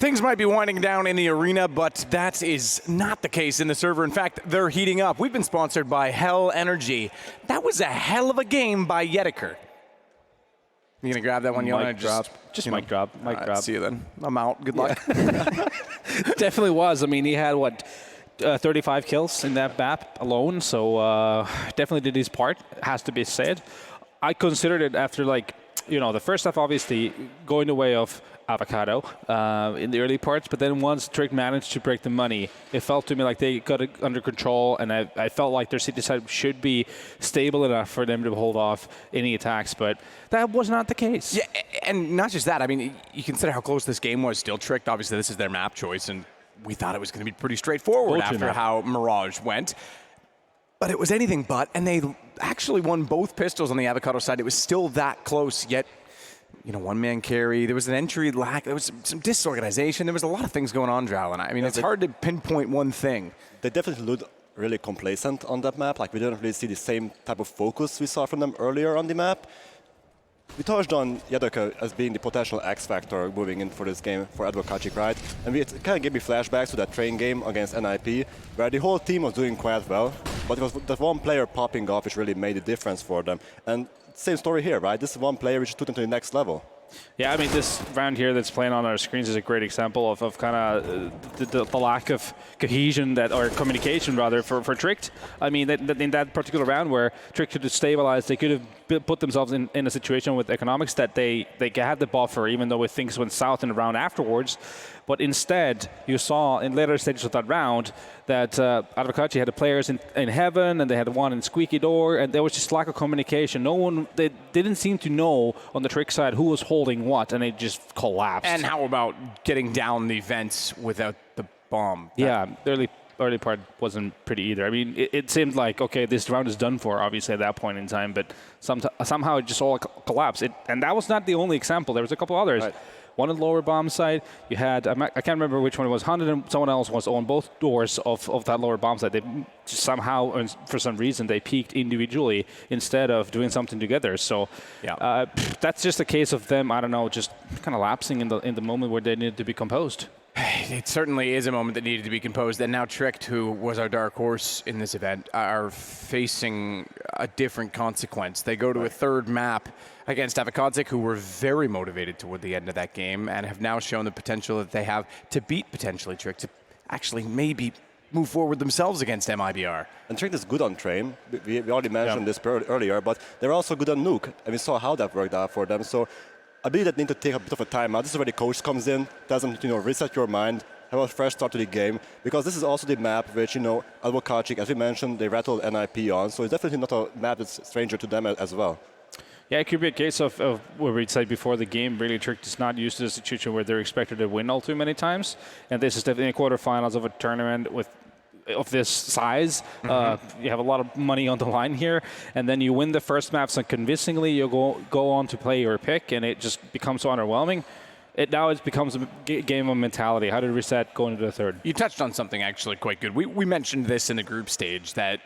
Things might be winding down in the arena, but that is not the case in the server. In fact, they're heating up. We've been sponsored by Hell Energy. That was a hell of a game by Yedeker. You gonna grab that one, Yona? Just mic drop. Mic drop. See you then. I'm out. Good luck. Definitely was. I mean, he had, 35 kills in that map alone, so definitely did his part, has to be said. I considered it after, the first half, obviously, going the way of Avocado in the early parts, but then once Trick managed to break the money, it felt to me like they got it under control, and I felt like their city side should be stable enough for them to hold off any attacks, but that was not the case. Yeah, and not just that. I mean, you consider how close this game was. Still Tricked, obviously, this is their map choice, and we thought it was going to be pretty straightforward after how Mirage went. But it was anything but, and they actually won both pistols on the Avocado side. It was still that close, yet, one-man carry. There was an entry lack. There was some disorganization. There was a lot of things going on, Drow. And I mean, it's hard to pinpoint one thing. They definitely looked really complacent on that map. We didn't really see the same type of focus we saw from them earlier on the map. We touched on Yedeker as being the potential X factor moving in for this game for Adwokacik, right? And it kind of gave me flashbacks to that train game against NIP, where the whole team was doing quite well, but it was that one player popping off which really made a difference for them. And same story here, right? This is one player which took them to the next level. Yeah, I mean, this round here that's playing on our screens is a great example of kind of the lack of cohesion or communication, rather, for Tricked. I mean, in that particular round where Tricked could have stabilized, they could have put themselves in a situation with economics that they had the buffer, even though things went south in the round afterwards. But instead, you saw in later stages of that round that Adwokacik had the players in heaven, and they had one in squeaky door, and there was just lack of communication. They didn't seem to know on the Trick side who was holding what, and it just collapsed. And how about getting down the vents without the bomb? Yeah, the early part wasn't pretty either. I mean, it seemed like, okay, this round is done for, obviously, at that point in time, but somehow it just all collapsed. And that was not the only example. There was a couple others. Right. One on the lower bomb side, you had, I can't remember which one it was, Hunted and someone else was on both doors of that lower bomb side. They just somehow, and for some reason, they peaked individually instead of doing something together. So that's just a case of them, I don't know, just kind of lapsing in the moment where they needed to be composed. It certainly is a moment that needed to be composed, and now Tricked, who was our dark horse in this event, are facing a different consequence. They go to a third map against Adwokacik, who were very motivated toward the end of that game and have now shown the potential that they have to beat potentially Tricked, to actually maybe move forward themselves against MIBR. And Tricked is good on Train. We already mentioned this earlier, but they're also good on Nuke, and we saw how that worked out for them. So I believe that they need to take a bit of a timeout. This is where the coach comes in, tells them, reset your mind, have a fresh start to the game, because this is also the map which, Adwokacik, as we mentioned, they rattled NIP on, so it's definitely not a map that's stranger to them as well. Yeah, it could be a case of where we'd say before the game, really Tricked is not used to a situation where they're expected to win all too many times, and this is definitely quarterfinals of a tournament of this size. You have a lot of money on the line here, and then you win the first map so convincingly, you go on to play your pick, and it just becomes so underwhelming. Now it becomes a game of mentality. How to reset going into the third. You touched on something actually quite good. We mentioned this in the group stage, that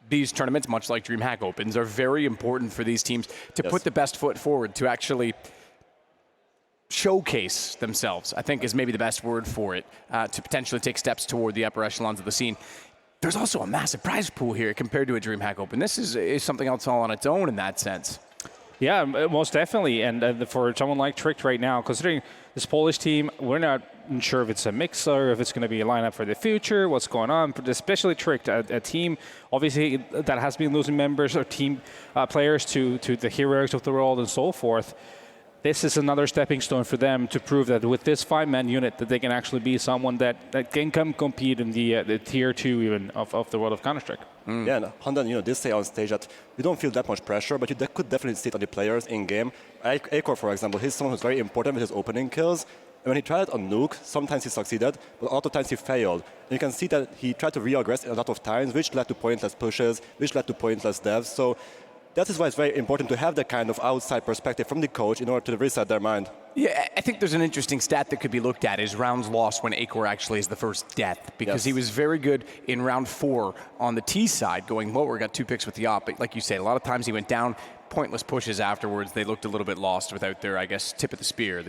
these tournaments, much like DreamHack Opens, are very important for these teams to put the best foot forward, to actually showcase themselves, I think is maybe the best word for it, to potentially take steps toward the upper echelons of the scene. There's also a massive prize pool here compared to a DreamHack Open. This is something else all on its own in that sense. Yeah, most definitely. And for someone like Tricked right now, considering this Polish team, we're not sure if it's a mixer, if it's going to be a lineup for the future, what's going on. But especially Tricked, a team obviously that has been losing members or team players to the heroics of the world and so forth. This is another stepping stone for them to prove that with this 5-man unit that they can actually be someone that can come compete in the tier 2 even of the world of Counter-Strike. Yeah, and Handan, did say on stage that you don't feel that much pressure, but you could definitely see it on the players in-game. Akor, for example, he's someone who's very important with his opening kills. And when he tried it on Nuke, sometimes he succeeded, but other times he failed. And you can see that he tried to re-aggress a lot of times, which led to pointless pushes, which led to pointless deaths. So that is why it's very important to have that kind of outside perspective from the coach in order to reset their mind. Yeah, I think there's an interesting stat that could be looked at is rounds lost when Akor actually is the first death, because he was very good in round 4 on the T side, going lower, got 2 picks with the op. But like you said, a lot of times he went down, pointless pushes afterwards. They looked a little bit lost without their, I guess, tip of the spear.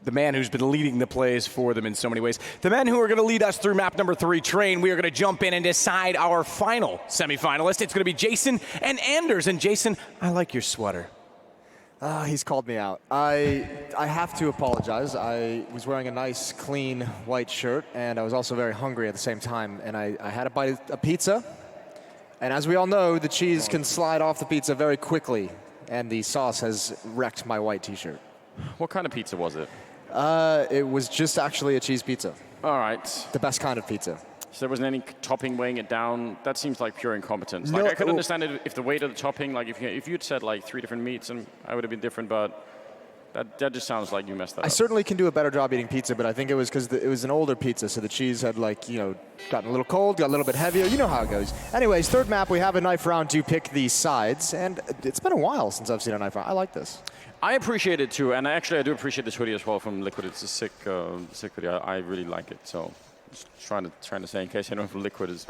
the man who's been leading the plays for them in so many ways. The men who are going to lead us through map number 3, Train, we are going to jump in and decide our final semifinalist. It's going to be Jason and Anders. And Jason, I like your sweater. He's called me out. I have to apologize. I was wearing a nice, clean, white shirt, and I was also very hungry at the same time. And I had a bite of a pizza. And as we all know, the cheese can slide off the pizza very quickly, and the sauce has wrecked my white T-shirt. What kind of pizza was it? It was just actually a cheese pizza. All right. The best kind of pizza. So there wasn't any topping weighing it down. That seems like pure incompetence. No, Like I could understand it if the weight of the topping, like if you'd said like 3 different meats, and I would have been different. But that just sounds like you messed that up. I certainly can do a better job eating pizza, but I think it was because it was an older pizza, so the cheese had gotten a little cold, got a little bit heavier. You know how it goes. Anyways, third map, we have a knife round to pick the sides, and it's been a while since I've seen a knife round. I like this. I appreciate it too, and actually I do appreciate this hoodie as well from Liquid. It's a sick hoodie. I really like it. So just trying to say in case anyone from Liquid is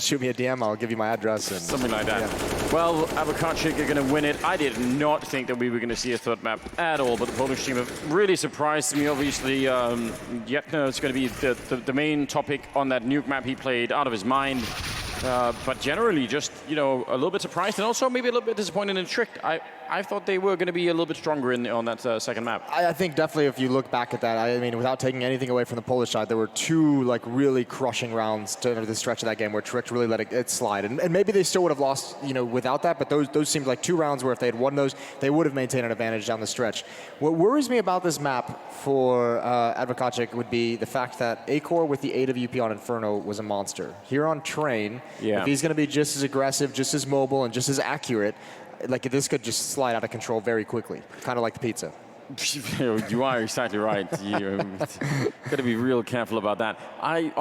Shoot me a DM, I'll give you my address. And something like that. Yeah. Well, Adwokacik are going to win it. I did not think that we were going to see a third map at all, but the Polish team have really surprised me. Obviously, Yetno is going to be the main topic on that nuke map. He played out of his mind. But generally, just a little bit surprised, and also maybe a little bit disappointed in Tricked. I thought they were going to be a little bit stronger on that second map. I think definitely if you look back at that, I mean, without taking anything away from the Polish side, there were 2 really crushing rounds to the stretch of that game where Tricked really let it slide, and maybe they still would have lost, without that. But those seemed like 2 rounds where if they had won those, they would have maintained an advantage down the stretch. What worries me about this map for Adwokacik would be the fact that Acor with the AWP on Inferno was a monster. Here on Train, if he's going to be just as aggressive, just as mobile, and just as accurate, this could just slide out of control very quickly, kind of like the pizza. You are exactly right. You've got to be real careful about that. I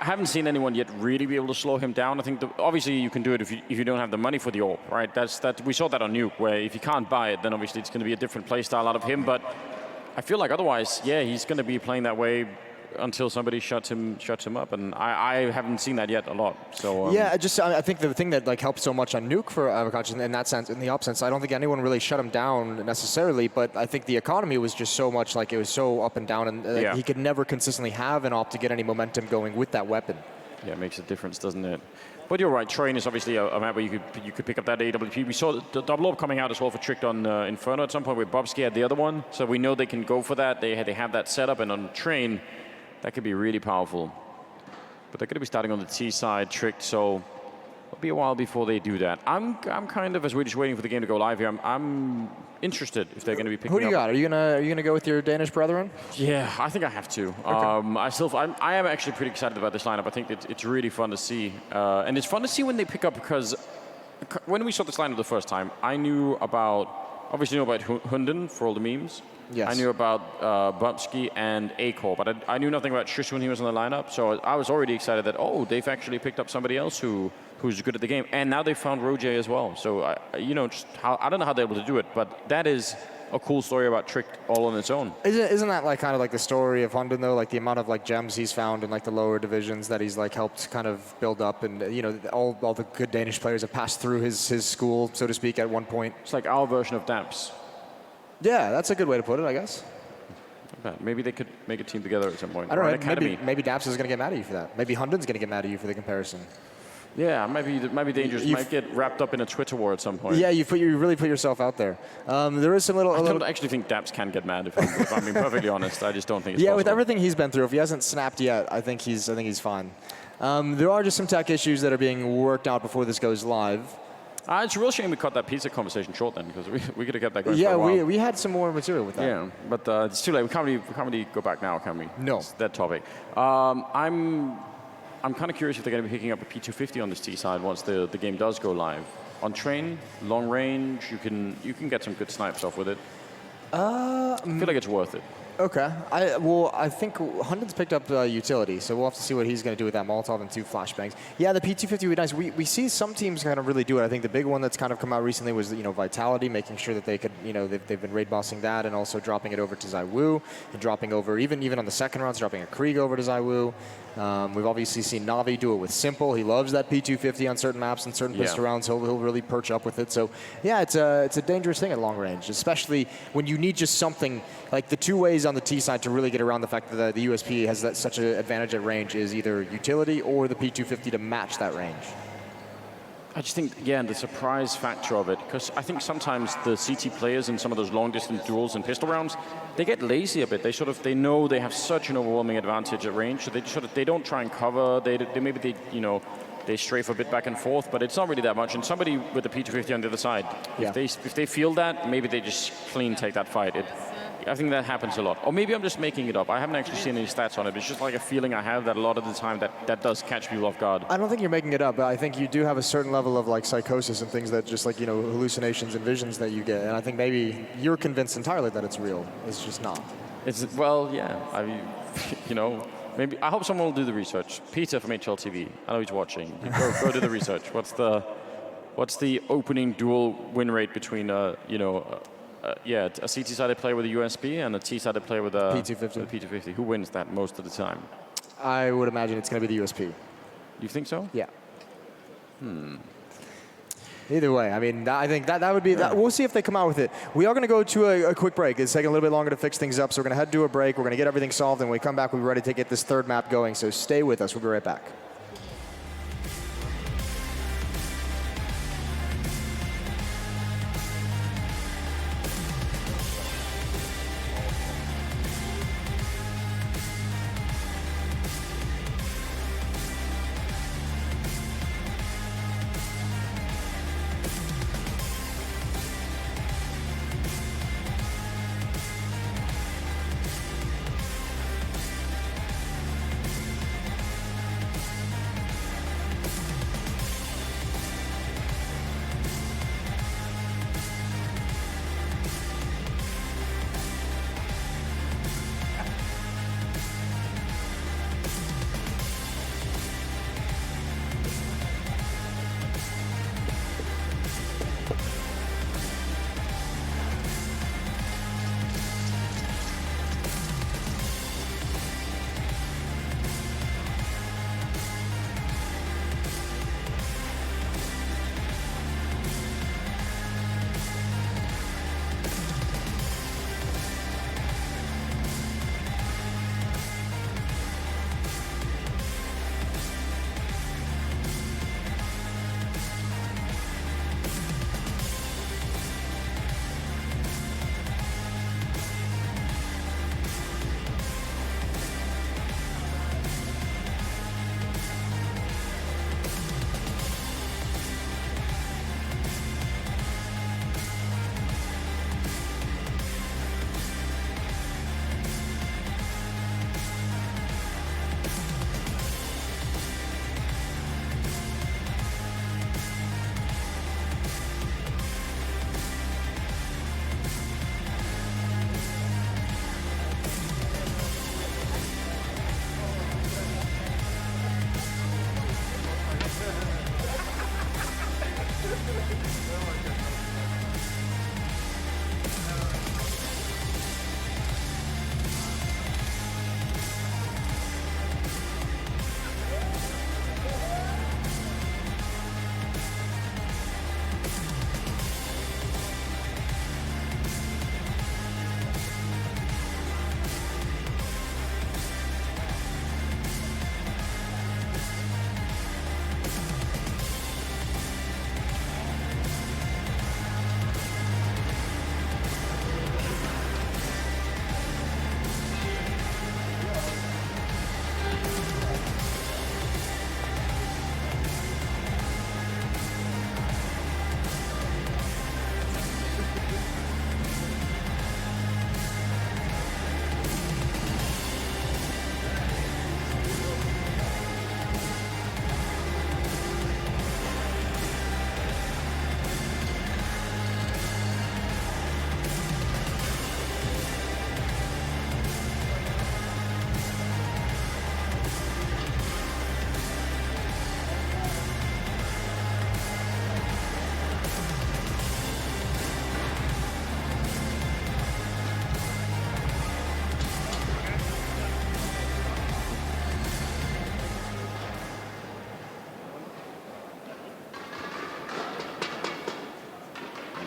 haven't seen anyone yet really be able to slow him down. I think obviously you can do it if you don't have the money for the AWP, right? We saw that on Nuke, where if you can't buy it, then obviously it's going to be a different play style out of him. But I feel like otherwise, he's going to be playing that way until somebody shuts him up, and I haven't seen that yet a lot. So I think the thing that helped so much on Nuke for Adwokacik in that sense, in the op sense, I don't think anyone really shut him down necessarily, but I think the economy was just so much it was so up and down, and he could never consistently have an op to get any momentum going with that weapon. Yeah, it makes a difference, doesn't it? But you're right, Train is obviously a map where you could pick up that AWP. We saw the double AWP coming out as well for Tricked on Inferno at some point, where Bobsky had the other one, so we know they can go for that. They have that setup, and on Train, that could be really powerful. But they're going to be starting on the T side, Tricked, so it'll be a while before they do that. I'm kind of, as we're just waiting for the game to go live here, I'm interested if they're going to be picking up. Who do you got? Are you gonna go with your Danish brethren? Yeah, I think I have to. Okay. I am actually pretty excited about this lineup. I think it's really fun to see. And it's fun to see when they pick up, because when we saw this lineup the first time, I knew about Hunden for all the memes. Yes. I knew about Bubsky and Acor, but I knew nothing about Shush when he was on the lineup. So I was already excited that, they've actually picked up somebody else who's good at the game. And now they found Roger as well. So, I don't know how they're able to do it, but that is a cool story about Tricked all on its own. Isn't that kind of the story of Hunden, though? The amount of gems he's found in the lower divisions that he's helped kind of build up, and all the good Danish players have passed through his school, so to speak, at one point. It's like our version of Damps. Yeah, that's a good way to put it, I guess. Maybe they could make a team together at some point. I don't know. Maybe Daps is going to get mad at you for that. Maybe Hunden's going to get mad at you for the comparison. Yeah, maybe Dangerous might get wrapped up in a Twitter war at some point. Yeah, you really put yourself out there. There is some little. I don't actually think Daps can get mad if I'm being perfectly honest. I just don't think it's possible. With everything he's been through, if he hasn't snapped yet, I think he's fine. There are just some tech issues that are being worked out before this goes live. It's a real shame we cut that pizza conversation short then, because we could have kept that going for a while. Yeah, we had some more material with that. Yeah, but it's too late. We can't really go back now, can we? No. It's that topic. I'm kind of curious if they're going to be picking up a P250 on this T side once the game does go live. On Train, long range, you can get some good snipes off with it. I feel like it's worth it. Okay. I think Hunden's picked up utility, so we'll have to see what he's going to do with that Molotov and 2 flashbangs. Yeah, the P250 would be nice. We see some teams kind of really do it. I think the big one that's kind of come out recently was Vitality, making sure that they could they've been raid bossing that and also dropping it over to ZywOo and dropping over even on the second rounds, dropping a Krieg over to ZywOo. We've obviously seen Navi do it with Simple. He loves that P250 on certain maps and certain pistol rounds. He'll really perch up with it. So yeah, it's a dangerous thing at long range, especially when you need just something like the 2 ways on the T side to really get around the fact that the USP has such an advantage at range is either utility or the P250 to match that range. I just think, again, the surprise factor of it, because I think sometimes the CT players in some of those long-distance duels and pistol rounds, they get lazy a bit. They know they have such an overwhelming advantage at range, so they don't try and cover. They strafe a bit back and forth, but it's not really that much. And somebody with the P250 on the other side, if they feel that, maybe they just clean take that fight. I think that happens a lot. Or maybe I'm just making it up. I haven't actually seen any stats on it. It's just like a feeling I have that a lot of the time that does catch people off guard. I don't think you're making it up, but I think you do have a certain level of like psychosis and things that just like, hallucinations and visions that you get. And I think maybe you're convinced entirely that it's real. It's just not. I mean, maybe I hope someone will do the research. Peter from HLTV, I know he's watching. Go do the research. What's the opening dual win rate between a CT-sided player with a USB and a T-sided player with a P250? Who wins that most of the time? I would imagine it's going to be the USP. You think so? Yeah. Either way, I mean, I think that would be. We'll see if they come out with it. We are going to go to a quick break. It's taking a little bit longer to fix things up, so we're going to head to a break. We're going to get everything solved, and when we come back, we'll be ready to get this third map going. So stay with us. We'll be right back.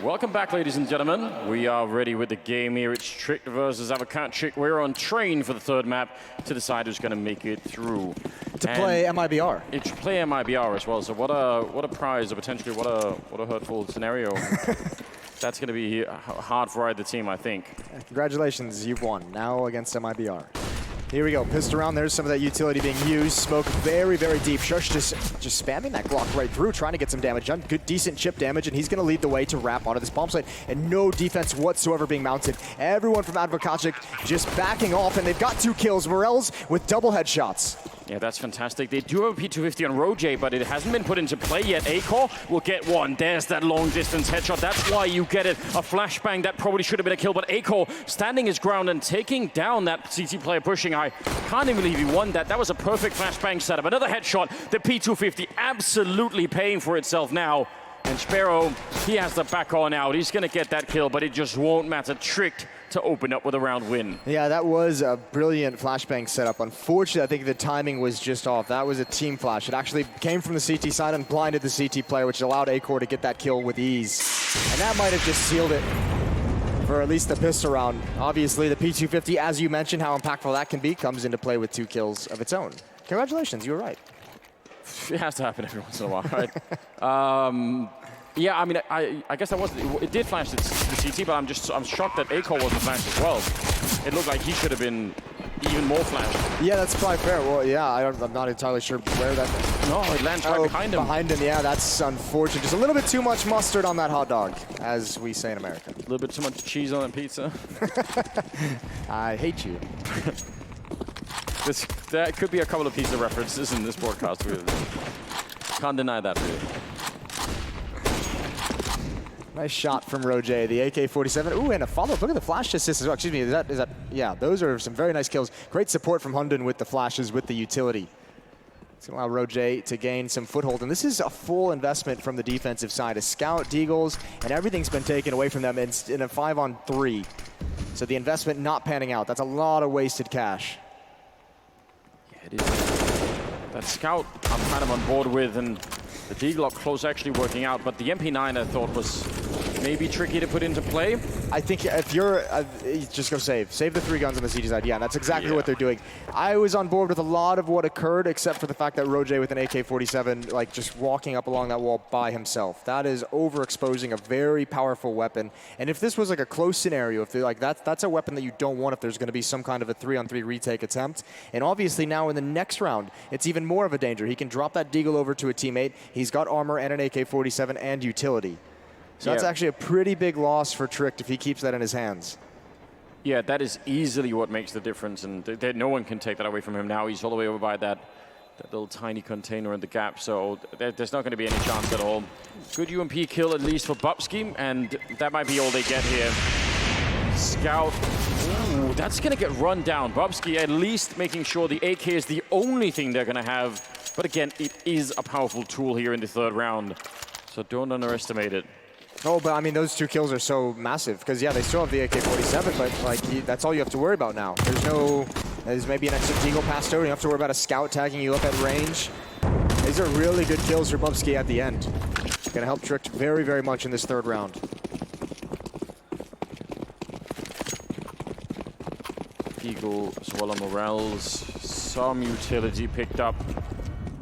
Welcome back, ladies and gentlemen. We are ready with the game here. It's Trick versus Adwokacik. We're on train for the third map to decide who's going to make it through. To play MIBR. It's play MIBR as well. So what a prize, or potentially what a hurtful scenario. That's going to be hard for either team, I think. Congratulations, you've won. Now against MIBR. Here we go, pissed around. There's some of that utility being used. Smoke very, very deep. Shush just spamming that Glock right through, trying to get some damage done. Good, decent chip damage, and he's going to lead the way to wrap onto this bomb site. And no defense whatsoever being mounted. Everyone from Adwokacik just backing off, and they've got 2 kills. Morels with double headshots. Yeah, that's fantastic. They do have a P250 on Roger, but it hasn't been put into play yet. Acor will get one. There's that long-distance headshot. That's why you get it. A flashbang, that probably should have been a kill, but Acor standing his ground and taking down that CT player pushing. I can't even believe he won that. That was a perfect flashbang setup. Another headshot. The P250 absolutely paying for itself now. And Sparrow, he has to back on out. He's going to get that kill, but it just won't matter. Tricked to open up with a round win. Yeah, that was a brilliant flashbang setup. Unfortunately, I think the timing was just off. That was a team flash. It actually came from the CT side and blinded the CT player, which allowed Acor to get that kill with ease. And that might have just sealed it for at least the pistol round. Obviously, the P250, as you mentioned, how impactful that can be, comes into play with 2 kills of its own. Congratulations, you were right. It has to happen every once in a while, right? Yeah, I mean, I guess it did flash the CT, but I'm shocked that Acor wasn't flashed as well. It looked like he should have been even more flashed. Yeah, that's probably fair. Well, yeah, I'm not entirely sure where that... No, it lands right behind him. Behind him, yeah, that's unfortunate. Just a little bit too much mustard on that hot dog, as we say in America. A little bit too much cheese on that pizza. I hate you. There could be a couple of pizza references in this broadcast. Can't deny that, really. Nice shot from Roger, the AK-47. Ooh, and a follow-up. Look at the flash assist as well. Excuse me, is that? Yeah, those are some very nice kills. Great support from Hunden with the flashes, with the utility. It's going to allow Roger to gain some foothold. And this is a full investment from the defensive side. A scout, deagles, and everything's been taken away from them in a 5-on-3. So the investment not panning out. That's a lot of wasted cash. Yeah, it is. That scout I'm kind of on board with, and the deagle up close actually working out, but the MP9 I thought was maybe tricky to put into play. I think if you're, just go save. Save the 3 guns on the CT side. Yeah, that's exactly what they're doing. I was on board with a lot of what occurred, except for the fact that Roger with an AK-47, like just walking up along that wall by himself. That is overexposing a very powerful weapon. And if this was like a close scenario, if they're like that's a weapon that you don't want if there's going to be some kind of a 3-on-3 retake attempt. And obviously now in the next round, it's even more of a danger. He can drop that deagle over to a teammate. He's got armor and an AK-47 and utility. So that's actually a pretty big loss for Trick if he keeps that in his hands. Yeah, that is easily what makes the difference, and no one can take that away from him now. He's all the way over by that little tiny container in the gap, so there's not going to be any chance at all. Good UMP kill at least for Bubsky, and that might be all they get here. Scout. Ooh, that's going to get run down. Bubsky at least making sure the AK is the only thing they're going to have. But again, it is a powerful tool here in the 3rd round, so don't underestimate it. Oh, but I mean, those 2 kills are so massive because, yeah, they still have the AK-47, but like that's all you have to worry about now. There's maybe an extra deagle passed over. You don't have to worry about a scout tagging you up at range. These are really good kills for Bubsky at the end. Going to help Trick very, very much in this 3rd round. Eagle as well on Morels. Some utility picked up.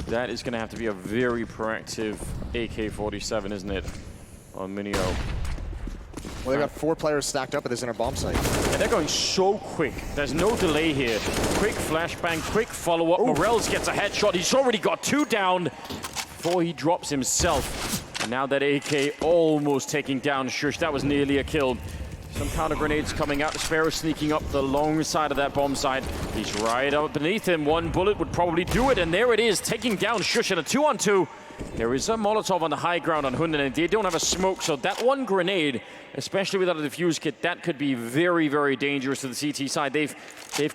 That is going to have to be a very proactive AK-47, isn't it? On Minio. Well, they got 4 players stacked up at this inner bomb site. And they're going so quick. There's no delay here. Quick flashbang, quick follow-up. Morels gets a headshot. He's already got 2 down before he drops himself. And now that AK almost taking down Shush. That was nearly a kill. Some counter grenades coming out. Sparrow sneaking up the long side of that bomb site. He's right up beneath him. 1 bullet would probably do it. And there it is, taking down Shush in a 2-on-2. There is a Molotov on the high ground on Hunden, and they don't have a smoke, so that 1 grenade, especially without a defuse kit, that could be very, very dangerous to the CT side. They've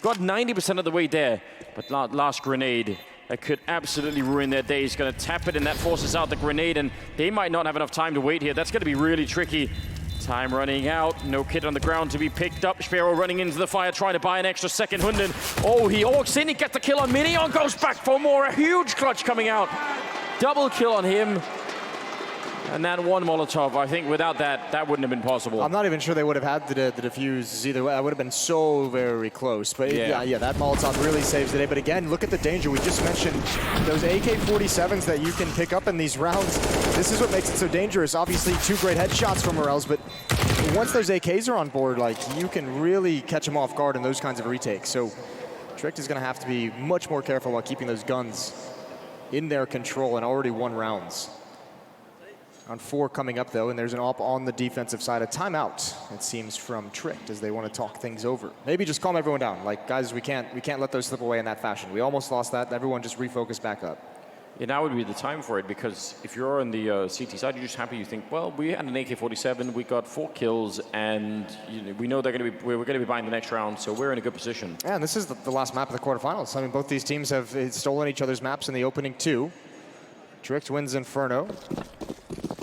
got 90% of the way there, but last grenade, that could absolutely ruin their day. He's going to tap it, and that forces out the grenade, and they might not have enough time to wait here. That's going to be really tricky. Time running out, no kit on the ground to be picked up. Sparrow running into the fire, trying to buy an extra second. Hunden, oh, he walks in, he gets the kill on Minion, goes back for more. A huge clutch coming out. Double kill on him. And that one Molotov, I think without that, that wouldn't have been possible. I'm not even sure they would have had the defuse either way. That would have been so very close. But yeah, that Molotov really saves the day. But again, look at the danger. We just mentioned those AK-47s that you can pick up in these rounds. This is what makes it so dangerous. Obviously, 2 great headshots from Morels, but once those AKs are on board, like, you can really catch them off guard in those kinds of retakes. So Tricked is going to have to be much more careful while keeping those guns in their control and already won rounds. On 4 coming up, though, and there's an op on the defensive side. A timeout, it seems, from Tricked as they want to talk things over. Maybe just calm everyone down. Like, guys, we can't let those slip away in that fashion. We almost lost that. Everyone just refocus back up. Yeah, now would be the time for it, because if you're on the CT side, you're just happy. You think, well, we had an AK-47, we got 4 kills, and we know we're going to be buying the next round, so we're in a good position. Yeah, and this is the last map of the quarterfinals. I mean, both these teams have stolen each other's maps in the opening 2. Tricked wins Inferno.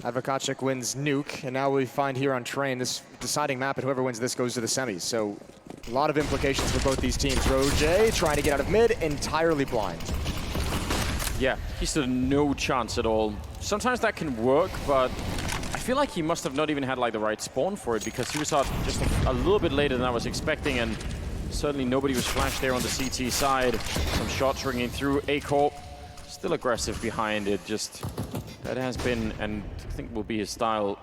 Adwokacik wins Nuke, and now we find here on Train this deciding map, and whoever wins this goes to the semis. So a lot of implications for both these teams. Roger trying to get out of mid, entirely blind. Yeah, he stood no chance at all. Sometimes that can work, but I feel like he must have not even had like the right spawn for it, because he was out just a little bit later than I was expecting, and certainly nobody was flashed there on the CT side. Some shots ringing through. Acor still aggressive behind it. Just that has been, and I think will be his style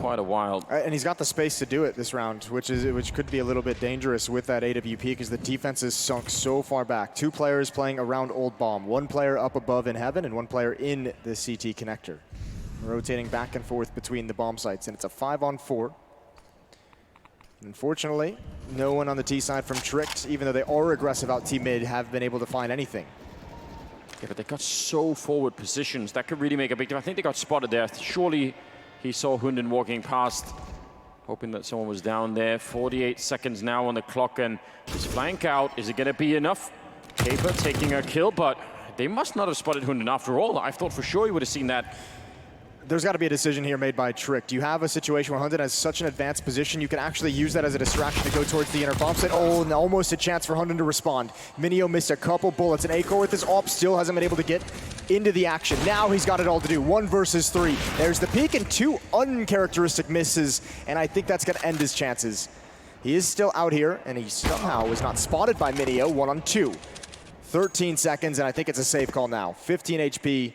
quite a while. And he's got the space to do it this round, which could be a little bit dangerous with that AWP, because the defense is sunk so far back. 2 players playing around Old Bomb, 1 player up above in Heaven, and 1 player in the CT connector. Rotating back and forth between the bomb sites, and it's a 5-on-4. Unfortunately, no one on the T side from Tricked, even though they are aggressive out T mid, have been able to find anything. Yeah, but they got so forward positions. That could really make a big difference. I think they got spotted there. Surely he saw Hunden walking past, hoping that someone was down there. 48 seconds now on the clock, and his flank out. Is it going to be enough? Caper taking a kill, but they must not have spotted Hunden after all. I thought for sure he would have seen that. There's got to be a decision here made by Tricked. You have a situation where Hunden has such an advanced position, you can actually use that as a distraction to go towards the inner bomb site. Oh, and almost a chance for Hunden to respond. Minio missed a couple bullets, and Acor with his AWP still hasn't been able to get into the action. Now he's got it all to do. 1 versus 3. There's the peek and 2 uncharacteristic misses, and I think that's going to end his chances. He is still out here, and he somehow was not spotted by Minio. 1-on-2. 13 seconds, and I think it's a safe call now. 15 HP.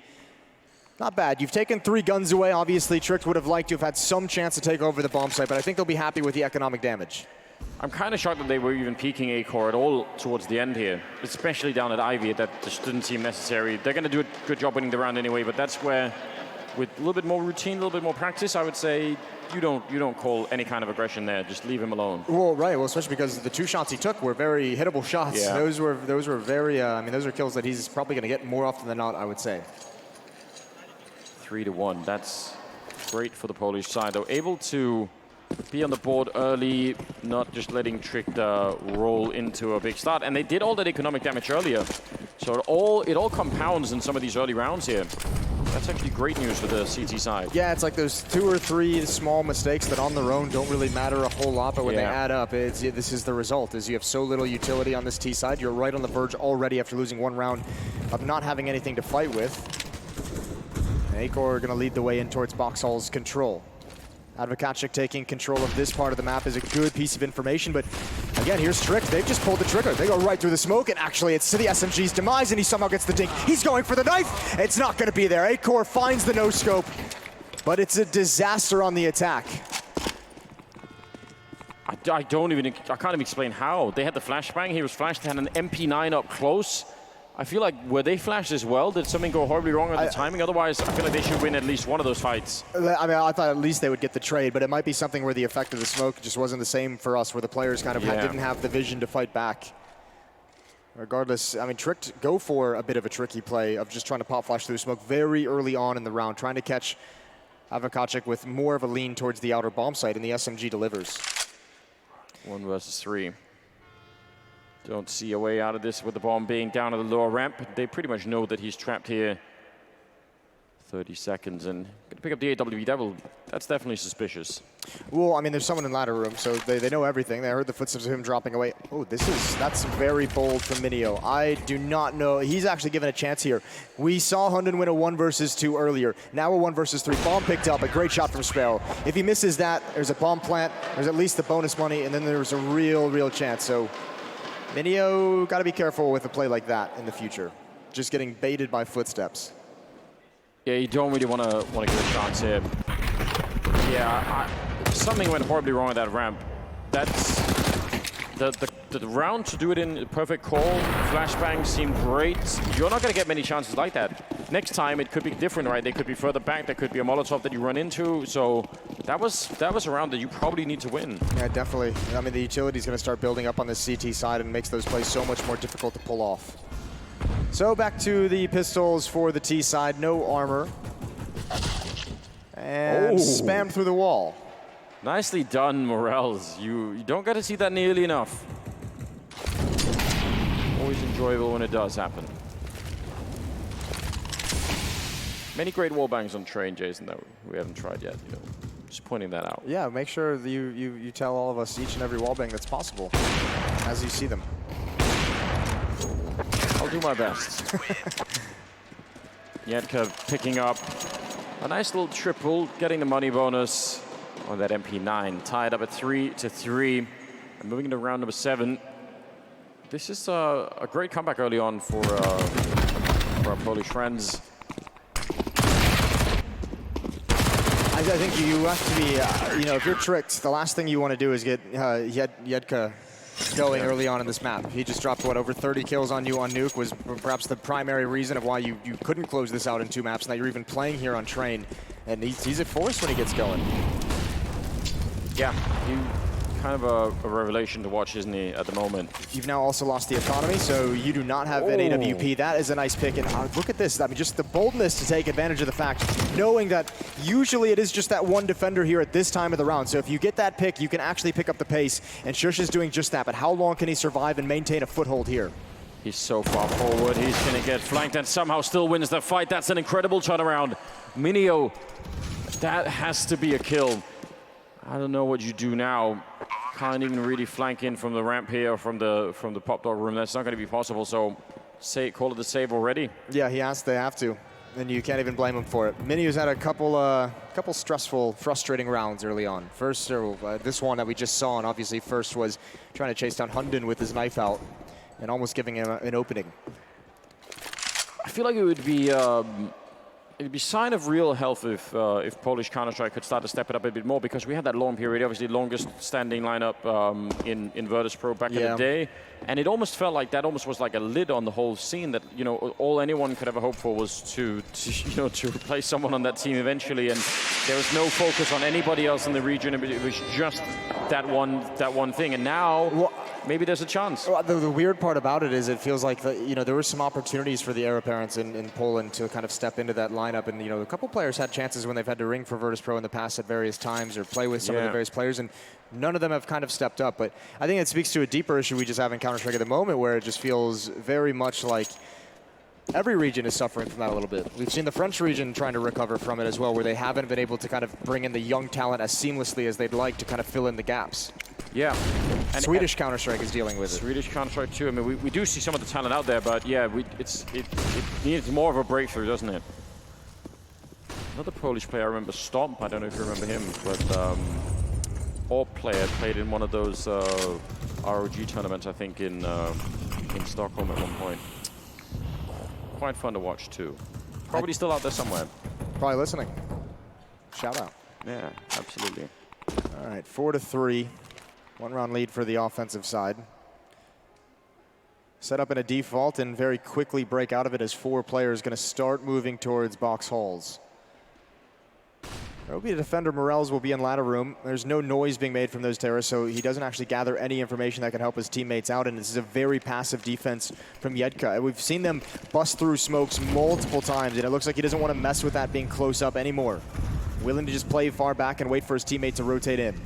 Not bad. You've taken 3 guns away. Obviously, Tricked would have liked to have had some chance to take over the bomb site, but I think they'll be happy with the economic damage. I'm kind of shocked that they were even peeking Acor at all towards the end here, especially down at Ivy. That just didn't seem necessary. They're going to do a good job winning the round anyway, but that's where, with a little bit more routine, a little bit more practice, I would say you don't call any kind of aggression there. Just leave him alone. Well, right. Well, especially because the 2 shots he took were very hittable shots. Yeah. Those were very. I mean, those are kills that he's probably going to get more often than not, I would say. 3-1. That's great for the Polish side, though. Able to be on the board early, not just letting Tricked roll into a big start. And they did all that economic damage earlier. So it all compounds in some of these early rounds here. That's actually great news for the CT side. Yeah, it's like those 2 or 3 small mistakes that on their own don't really matter a whole lot, but when they add up, this is the result, is you have so little utility on this T side. You're right on the verge already after losing 1 round of not having anything to fight with. Acor are going to lead the way in towards Boxhall's control. Adwokacik taking control of this part of the map is a good piece of information, but again, here's Tricked. They've just pulled the trigger. They go right through the smoke, and actually it's to the SMG's demise, and he somehow gets the dink. He's going for the knife. It's not going to be there. Acor finds the no-scope, but it's a disaster on the attack. I can't even explain how. They had the flashbang. He was flashed, had an MP9 up close. I feel like, were they flashed as well? Did something go horribly wrong at the timing? Otherwise, I feel like they should win at least one of those fights. I mean, I thought at least they would get the trade, but it might be something where the effect of the smoke just wasn't the same for us, where the players kind of didn't have the vision to fight back. Regardless, I mean, Tricked go for a bit of a tricky play of just trying to pop flash through smoke very early on in the round, trying to catch Adwokacik with more of a lean towards the outer bomb site, and the SMG delivers. 1 versus 3. Don't see a way out of this with the bomb being down at the lower ramp. They pretty much know that he's trapped here. 30 seconds and going to pick up the AW Devil. That's definitely suspicious. Well, I mean, there's someone in ladder room, so they know everything. They heard the footsteps of him dropping away. Oh, that's very bold from Minio. I do not know. He's actually given a chance here. We saw Hunden win a 1 versus 2 earlier. Now a 1 versus 3. Bomb picked up, a great shot from Sparrow. If he misses that, there's a bomb plant, there's at least the bonus money, and then there's a real chance. So Minio got to be careful with a play like that in the future. Just getting baited by footsteps. Yeah, you don't really want to give a chance here. Yeah, something went horribly wrong with that ramp. That's the round to do it in perfect call. Flashbang seemed great. You're not going to get many chances like that. Next time it could be different, right? They could be further back. There could be a Molotov that you run into. So that was a round that you probably need to win. Yeah, definitely. I mean, the utility's going to start building up on the CT side and makes those plays so much more difficult to pull off. So back to the pistols for the T side. No armor. And spammed through the wall. Nicely done, Morels. You don't get to see that nearly enough. Always enjoyable when it does happen. Many great wall bangs on train, Jason, that we haven't tried yet. You know, just pointing that out. Yeah, make sure that you tell all of us each and every wall bang that's possible as you see them. I'll do my best. Jedka picking up a nice little triple, getting the money bonus on that MP9. Tied up at 3-3. And moving into round number 7. This is a great comeback early on for our Polish friends. I think you have to be, if you're tricked, the last thing you want to do is get Jedka going early on in this map. He just dropped, over 30 kills on you on Nuke, was perhaps the primary reason of why you couldn't close this out in 2 maps. Now you're even playing here on Train, and he's a force when he gets going. Yeah, kind of a revelation to watch, isn't he, at the moment? You've now also lost the economy, so you do not have an AWP. That is a nice pick, and look at this. I mean, just the boldness to take advantage of the fact, knowing that usually it is just that one defender here at this time of the round. So if you get that pick, you can actually pick up the pace, and Shush is doing just that. But how long can he survive and maintain a foothold here? He's so far forward. He's going to get flanked and somehow still wins the fight. That's an incredible turnaround. Minio, that has to be a kill. I don't know what you do now. Can't even really flank in from the ramp here, from the pop dog room. That's not going to be possible. So, call it a save already. Yeah, they have to, and you can't even blame him for it. Minio's had a couple stressful, frustrating rounds early on. First, this one that we just saw, and obviously first was trying to chase down Hunden with his knife out, and almost giving him an opening. I feel like it would be. It'd be a sign of real health if Polish Counter-Strike could start to step it up a bit more, because we had that long period, obviously longest standing lineup in Virtus Pro back in the day, and it almost felt like that almost was like a lid on the whole scene, that all anyone could ever hope for was to replace someone on that team eventually, and there was no focus on anybody else in the region. It was just that one thing, and now maybe there's a chance. Well, the weird part about it is it feels like there were some opportunities for the heir apparents in Poland to kind of step into that lineup, and a couple players had chances when they've had to ring for Virtus Pro in the past at various times or play with some of the various players, and none of them have kind of stepped up. But I think it speaks to a deeper issue we just have in Counter-Strike at the moment, where it just feels very much like every region is suffering from that a little bit. We've seen the French region trying to recover from it as well, where they haven't been able to kind of bring in the young talent as seamlessly as they'd like to kind of fill in the gaps. Yeah. And Swedish Counter-Strike is dealing with it. Swedish Counter-Strike too. I mean, we do see some of the talent out there, but yeah, it needs more of a breakthrough, doesn't it? Another Polish player, I remember Stomp. I don't know if you remember him, but Orb player played in one of those ROG tournaments, I think, in Stockholm at one point. Quite fun to watch too. Probably still out there somewhere. Probably listening. Shout out. Yeah, absolutely. All right, 4-3. 1-round lead for the offensive side. Set up in a default and very quickly break out of it as 4 players going to start moving towards box halls. There will be a defender. Morels will be in ladder room. There's no noise being made from those terrorists, so he doesn't actually gather any information that can help his teammates out, and this is a very passive defense from Jedka. We've seen them bust through smokes multiple times, and it looks like he doesn't want to mess with that being close up anymore. Willing to just play far back and wait for his teammate to rotate in.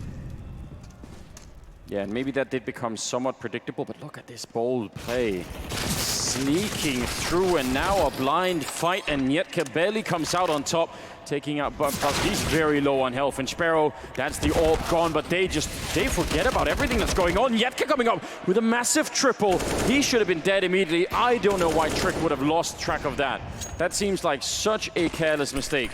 Yeah, and maybe that did become somewhat predictable, but look at this bold play. Sneaking through, and now a blind fight, and Nietka barely comes out on top, taking out Bubsky. He's very low on health, and Sparrow, that's the orb gone, but they forget about everything that's going on. Nietka coming up with a massive triple. He should have been dead immediately. I don't know why Trick would have lost track of that. That seems like such a careless mistake.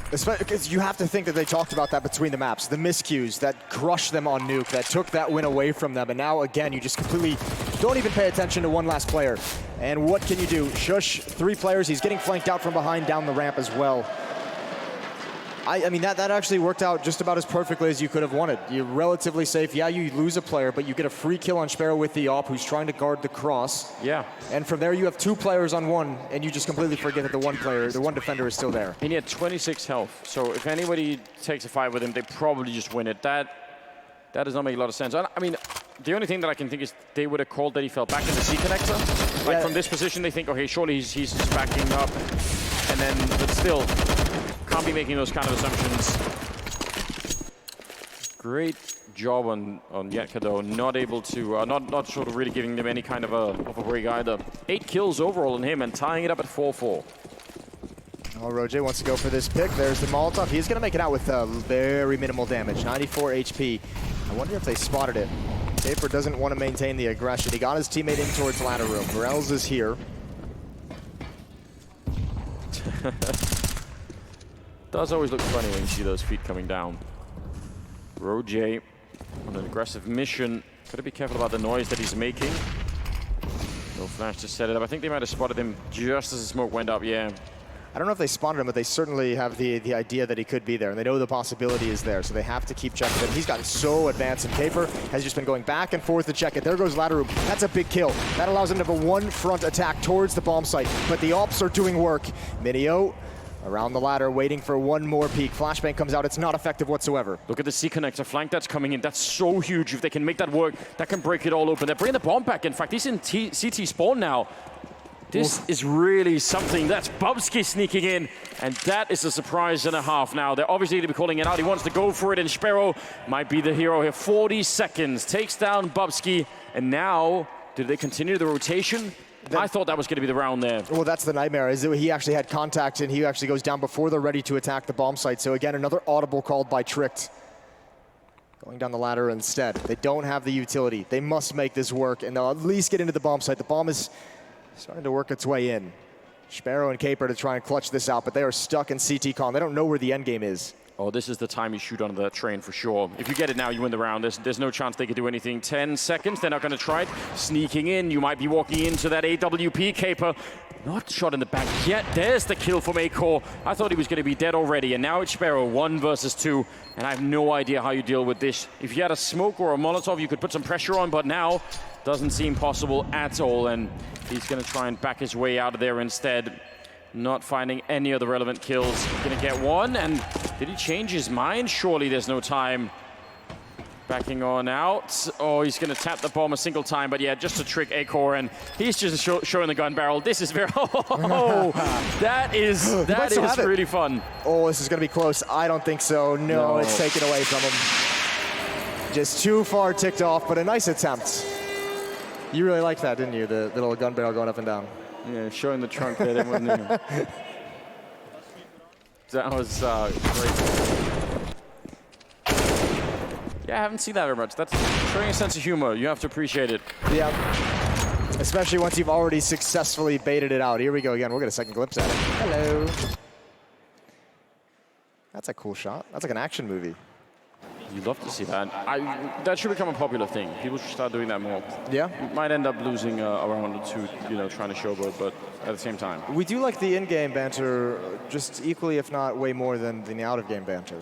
Because you have to think that they talked about that between the maps. The miscues that crushed them on Nuke, that took that win away from them. And now, again, you just completely don't even pay attention to one last player. And what can you do? Shush, 3 players. He's getting flanked out from behind down the ramp as well. I mean, that actually worked out just about as perfectly as you could have wanted. You're relatively safe. Yeah, you lose a player, but you get a free kill on Sparrow with the AWP, who's trying to guard the cross. Yeah. And from there, you have 2 players on 1, and you just completely forget that the one defender is still there. And he had 26 health. So if anybody takes a fight with him, they probably just win it. That does not make a lot of sense. I mean, the only thing that I can think is they would have called that he fell back in the C connector. Like from this position, they think, okay, surely he's backing up. And then, but still, can't be making those kind of assumptions. Great job on Nietka though, not able to, not sort of really giving them any kind of a break either. 8 kills overall on him and tying it up at 4-4. Well, Roger wants to go for this pick. There's the Molotov. He's going to make it out with very minimal damage, 94 HP. I wonder if they spotted it. Caper doesn't want to maintain the aggression. He got his teammate in towards ladder room. Morels is here. Does always look funny when you see those feet coming down. Roger on an aggressive mission. Got to be careful about the noise that he's making. No flash to set it up. I think they might have spotted him just as the smoke went up, yeah. I don't know if they spotted him, but they certainly have the idea that he could be there, and they know the possibility is there, so they have to keep checking him. He's gotten so advanced, and Caper has just been going back and forth to check it. There goes ladder room. That's a big kill. That allows him to have a 1 front attack towards the bomb site, but the AWPs are doing work. Minio around the ladder, waiting for 1 more peek. Flashbang comes out. It's not effective whatsoever. Look at the C connector flank that's coming in. That's so huge. If they can make that work, that can break it all open. They're bringing the bomb back. In fact, he's in CT spawn now. This is really something. That's Bubsky sneaking in, and that is a surprise and a half now. They're obviously going to be calling it out. He wants to go for it, and Sparrow might be the hero here. 40 seconds, takes down Bubsky, and now, did they continue the rotation? I thought that was going to be the round there. Well, that's the nightmare, is that he actually had contact, and he actually goes down before they're ready to attack the bomb site. So again, another audible called by Tricked. Going down the ladder instead. They don't have the utility. They must make this work, and they'll at least get into the bomb site. The bomb is starting to work its way in. Sparrow and Caper to try and clutch this out, but they are stuck in CT con. They don't know where the end game is. Oh, this is the time you shoot under that train for sure. If you get it now, you win the round. There's no chance they could do anything. 10 seconds, they're not going to try it. Sneaking in, you might be walking into that AWP. Caper, not shot in the back yet. There's the kill from A-Core. I thought he was going to be dead already, and now it's Sparrow, 1 versus 2, and I have no idea how you deal with this. If you had a smoke or a Molotov, you could put some pressure on, but now doesn't seem possible at all, and he's going to try and back his way out of there instead. Not finding any other relevant kills. Going to get 1, and did he change his mind? Surely there's no time. Backing on out. Oh, he's going to tap the bomb a single time, but yeah, just to trick A-Core, and he's just showing the gun barrel. This is very, that is really fun. Oh, this is going to be close. I don't think so. No, it's taken away from him. Just too far ticked off, but a nice attempt. You really liked that, didn't you? The little gun barrel going up and down. Yeah, showing the trunk there. That was great. Yeah, I haven't seen that very much. That's showing a sense of humor. You have to appreciate it. Yeah. Especially once you've already successfully baited it out. Here we go again. We'll get a second glimpse at it. Hello. That's a cool shot. That's like an action movie. You'd love to see that. That should become a popular thing. People should start doing that more. Yeah. You might end up losing a round or two, trying to showboat, but at the same time. We do like the in-game banter just equally, if not way more than the out-of-game banter.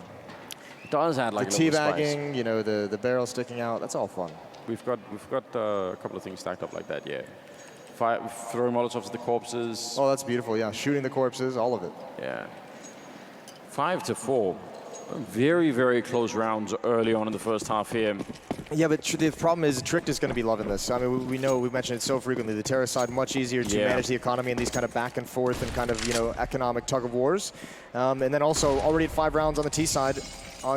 It does add like the teabagging, the barrel sticking out. That's all fun. We've got a couple of things stacked up like that, yeah. Throwing Molotovs at the corpses. Oh, that's beautiful, yeah. Shooting the corpses, all of it. Yeah. 5-4. Very, very close rounds early on in the first half here. Yeah, but the problem is Tricked is going to be loving this. I mean, we know, we've mentioned it so frequently, the Terra side much easier to manage the economy in these kind of back and forth and kind of, economic tug of wars. And then also already at 5 rounds on the T side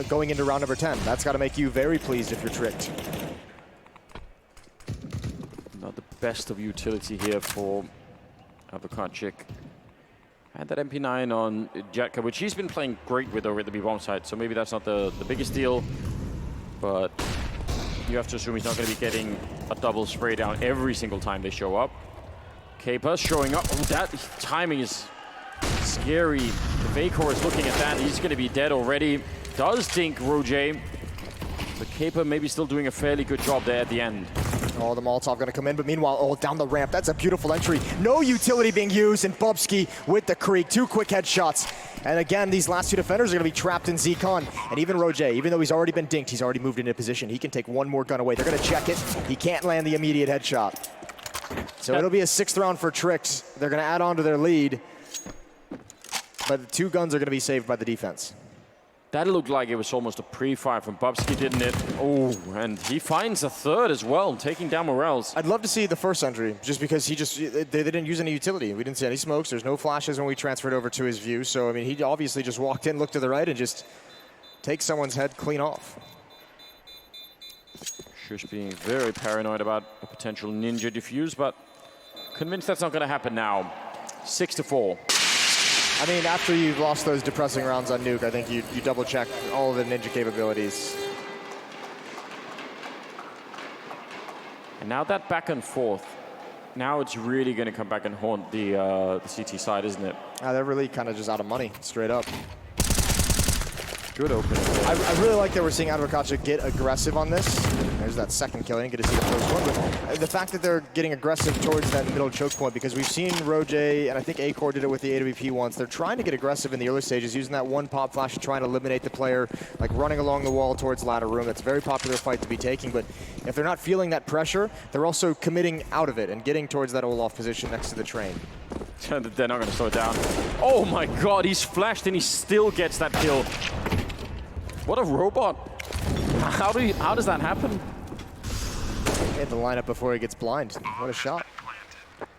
going into round number 10. That's got to make you very pleased if you're Tricked. Not the best of utility here for Adwokacik. And that MP9 on Jetka, which he's been playing great with over at the B-bomb side, so maybe that's not the biggest deal, but you have to assume he's not going to be getting a double spray down every single time they show up. Kepa showing up. Oh, that timing is scary. The Vacor is looking at that. He's going to be dead already. Does dink Roger, but Kepa maybe still doing a fairly good job there at the end. Oh, the Molotov gonna come in, but meanwhile, oh, down the ramp. That's a beautiful entry. No utility being used, and Bubsky with the creek. 2 quick headshots. And again, these last 2 defenders are gonna be trapped in Zcon. And even Roger, even though he's already been dinked, he's already moved into position. He can take 1 more gun away. They're gonna check it. He can't land the immediate headshot. So it'll be a 6th round for Tricks. They're gonna add on to their lead. But the 2 guns are gonna be saved by the defense. That looked like it was almost a pre-fire from Bubsky, didn't it? Oh, and he finds a 3rd as well, taking down Morels. I'd love to see the first entry, just because they didn't use any utility. We didn't see any smokes. There's no flashes when we transferred over to his view. So, I mean, he obviously just walked in, looked to the right, and just takes someone's head clean off. Shush being very paranoid about a potential ninja defuse, but convinced that's not going to happen now. 6-4. I mean, after you've lost those depressing rounds on Nuke, I think you double-check all of the ninja capabilities. And now that back and forth, now it's really going to come back and haunt the CT side, isn't it? They're really kind of just out of money, straight up. Good opening. I really like that we're seeing Adwokacik get aggressive on this. There's that 2nd kill. I didn't get to see the first one, but the fact that they're getting aggressive towards that middle choke point, because we've seen Roger, and I think Acor did it with the AWP once. They're trying to get aggressive in the early stages, using that 1 pop flash to try and eliminate the player, like running along the wall towards ladder room. That's a very popular fight to be taking, but if they're not feeling that pressure, they're also committing out of it and getting towards that Olaf position next to the train. They're not going to slow it down. Oh my god, he's flashed and he still gets that kill. What a robot. How does that happen? Hit the lineup before he gets blind. What a shot.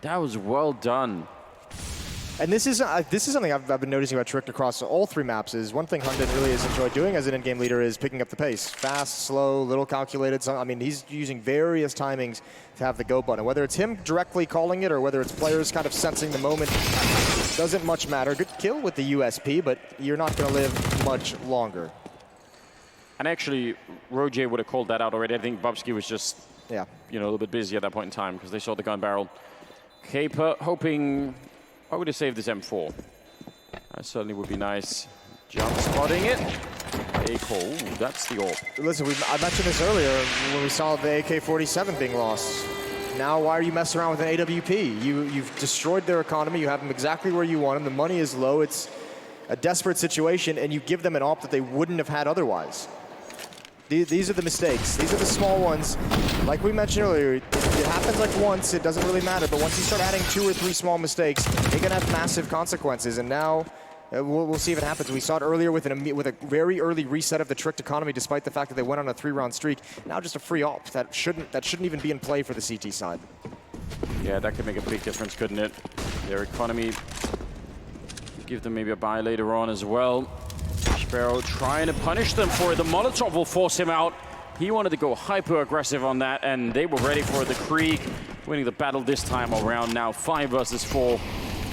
That was well done. And this is something I've been noticing about Trick across all 3 maps. Is one thing Hunden really has enjoyed doing as an in-game leader is picking up the pace. Fast, slow, little calculated. I mean, he's using various timings to have the go button. Whether it's him directly calling it or whether it's players kind of sensing the moment, doesn't much matter. Good kill with the USP, but you're not going to live much longer. And actually, Roger would have called that out already. I think Bubsky was just, yeah, a little bit busy at that point in time because they saw the gun barrel. Kepa hoping, I would have saved this M4. That certainly would be nice. Jump spotting it. Ooh, that's the AWP. Listen, I mentioned this earlier when we saw the AK-47 being lost. Now, why are you messing around with an AWP? You've destroyed their economy. You have them exactly where you want them. The money is low. It's a desperate situation, and you give them an AWP that they wouldn't have had otherwise. These are the mistakes. These are the small ones. Like we mentioned earlier, it happens like once, it doesn't really matter. But once you start adding 2 or 3 small mistakes, they can have massive consequences. And now we'll see if it happens. We saw it earlier with a very early reset of the Tricked economy, despite the fact that they went on a 3-round streak. Now just a free AWP that shouldn't even be in play for the CT side. Yeah, that could make a big difference, couldn't it? Their economy. Give them maybe a buy later on as well. Sparrow trying to punish them for it. The Molotov will force him out. He wanted to go hyper-aggressive on that, and they were ready for the Krieg. Winning the battle this time around. Now 5 versus 4.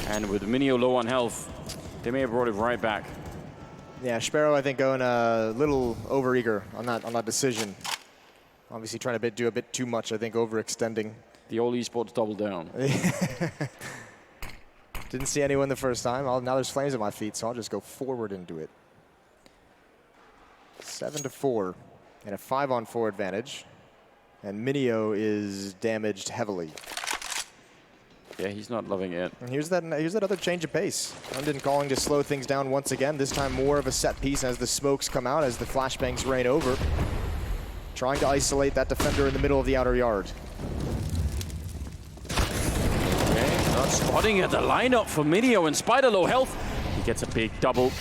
And with Minio low on health, they may have brought it right back. Yeah, Sparrow, I think, going a little overeager on that decision. Obviously trying to do a bit too much, I think, overextending. The old esports double down. Didn't see anyone the first time. Now there's flames at my feet, so I'll just go forward and do it. 7-4, and a 5-on-4 advantage. And Minio is damaged heavily. Yeah, he's not loving it. And here's that other change of pace. London calling to slow things down once again. This time more of a set piece as the smokes come out, as the flashbangs rain over. Trying to isolate that defender in the middle of the outer yard. Okay, not spotting at the lineup for Minio in spite of low health. He gets a big double.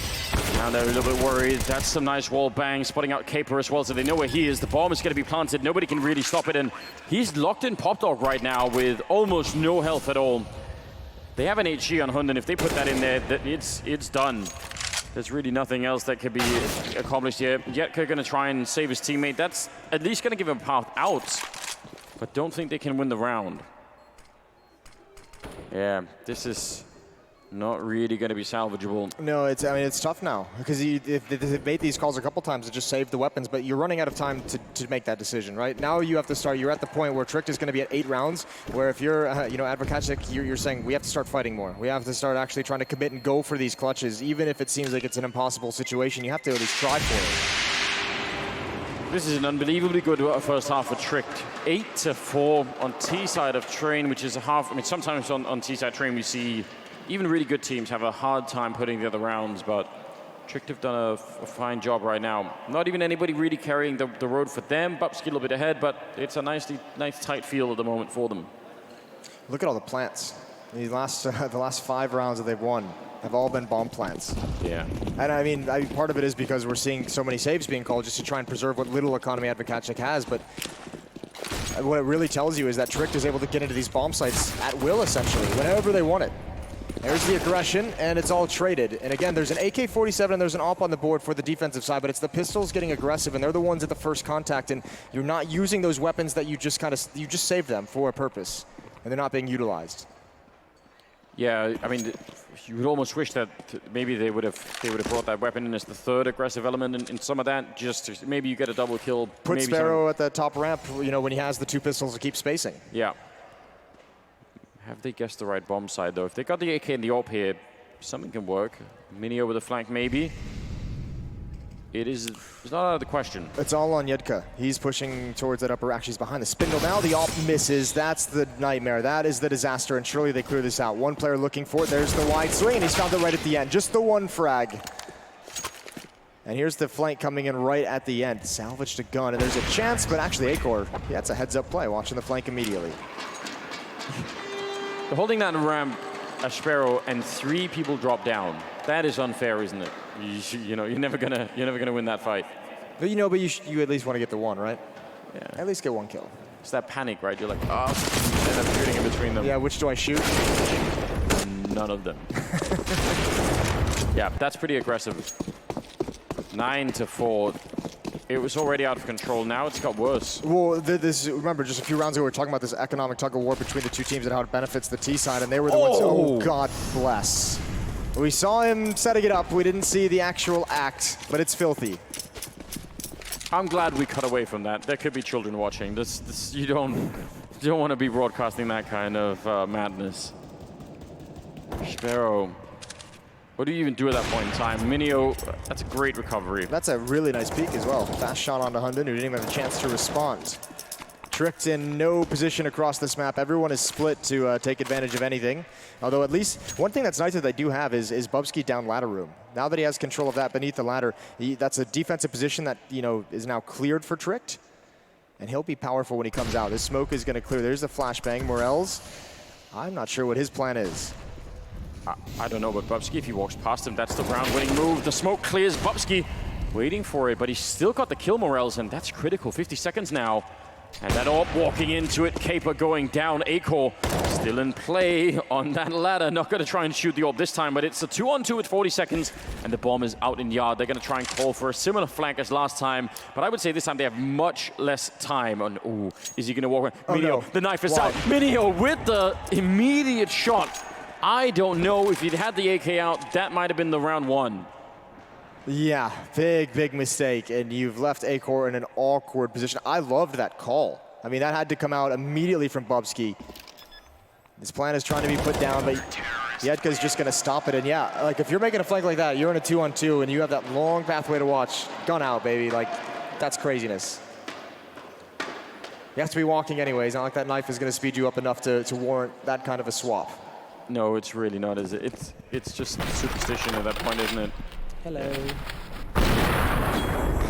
Now they're a little bit worried. That's some nice wall bang, spotting out Caper as well, so they know where he is. The bomb is going to be planted. Nobody can really stop it, and he's locked in Pop Dog right now with almost no health at all. They have an HG on Hunden. If they put that in there, it's done. There's really nothing else that could be accomplished here. Jetka going to try and save his teammate. That's at least going to give him a path out. but don't think they can win the round. Yeah, this is not really going to be salvageable. No, I mean, it's tough now because they've made these calls a couple times to just save the weapons, but you're running out of time to make that decision, right? Now you have to start. You're at the point where Tricked is going to be at 8 rounds, where if you're, Adwokacik, you're saying we have to start fighting more. We have to start actually trying to commit and go for these clutches, even if it seems like it's an impossible situation. You have to at least try for it. This is an unbelievably good first half for Tricked. 8-4 on T side of Train, which is a half. I mean, sometimes on T side Train we see even really good teams have a hard time putting the other rounds, but Tricked have done a fine job right now. Not even anybody really carrying the road for them. Bubsky a little bit ahead, but it's a nice tight field at the moment for them. Look at all the plants. The last 5 rounds that they've won have all been bomb plants. Yeah. And I mean, part of it is because we're seeing so many saves being called just to try and preserve what little economy Adwokacik has, but what it really tells you is that Tricked is able to get into these bomb sites at will, essentially, whenever they want it. There's the aggression, and it's all traded. And again, there's an AK-47 and there's an AWP on the board for the defensive side, but it's the pistols getting aggressive, and they're the ones at the first contact, and you're not using those weapons that you just saved them for a purpose, and they're not being utilized. Yeah, I mean, you would almost wish that maybe they would have brought that weapon in as the third aggressive element in some of that. Just to, maybe you get a double kill. Put Sparrow at the top ramp, when he has the 2 pistols to keep spacing. Yeah. Have they guessed the right bomb side, though? If they got the AK and the AWP here, something can work. Mini over the flank, maybe. It's not out of the question. It's all on Yedka. He's pushing towards that upper. Actually, he's behind the spindle now. The AWP misses. That's the nightmare. That is the disaster, and surely they clear this out. One player looking for it. There's the wide swing, and he's found it right at the end. Just the one frag. And here's the flank coming in right at the end. Salvaged a gun, and there's a chance, but actually Acor, yeah, it's a heads-up play, watching the flank immediately. Holding that ramp, a Sparrow, and 3 people drop down. That is unfair, isn't it? You're never gonna win that fight. But you at least want to get the one, right? Yeah. At least get 1 kill. It's that panic, right? You're like, oh, end up shooting in between them. Yeah, which do I shoot? None of them. Yeah, that's pretty aggressive. 9-4. It was already out of control. Now it's got worse. Well, remember, just a few rounds ago, we were talking about this economic tug of war between the 2 teams and how it benefits the T side, and they were the ones. Oh, God bless. We saw him setting it up. We didn't see the actual act, but it's filthy. I'm glad we cut away from that. There could be children watching. You don't want to be broadcasting that kind of madness. Sparrow. What do you even do at that point in time? Minio, that's a great recovery. That's a really nice peek as well. Fast shot onto Hunden, who didn't even have a chance to respond. Tricked in no position across this map. Everyone is split to take advantage of anything. Although at least one thing that's nice that they do have is Bubsky down ladder room. Now that he has control of that beneath the ladder, that's a defensive position that is now cleared for Tricked. And he'll be powerful when he comes out. His smoke is going to clear. There's the flashbang. Morels, I'm not sure what his plan is. I don't know, but Bubsky, if he walks past him, that's the round-winning move. The smoke clears. Bubsky waiting for it, but he's still got the kill, Morels, and that's critical. 50 seconds now. And that AWP walking into it. Caper going down. Acor still in play on that ladder. Not going to try and shoot the AWP this time, but it's a 2-on-2 with 40 seconds, and the bomb is out in yard. They're going to try and call for a similar flank as last time, but I would say this time they have much less time. And ooh, is he going to walk? Minio, no. The knife is out. Minio with the immediate shot. I don't know if he'd had the AK out, that might have been the round 1. Yeah, big mistake, and you've left Acor in an awkward position. I loved that call. I mean, that had to come out immediately from Bubsky. His plan is trying to be put down, but Yedka's just going to stop it. And yeah, like if you're making a flank like that, you're in a 2-on-2, and you have that long pathway to watch. Gun out, baby. Like, that's craziness. You have to be walking anyways. Not like that knife is going to speed you up enough to warrant that kind of a swap. No, it's really not, is it? It's just superstition at that point, isn't it? Hello.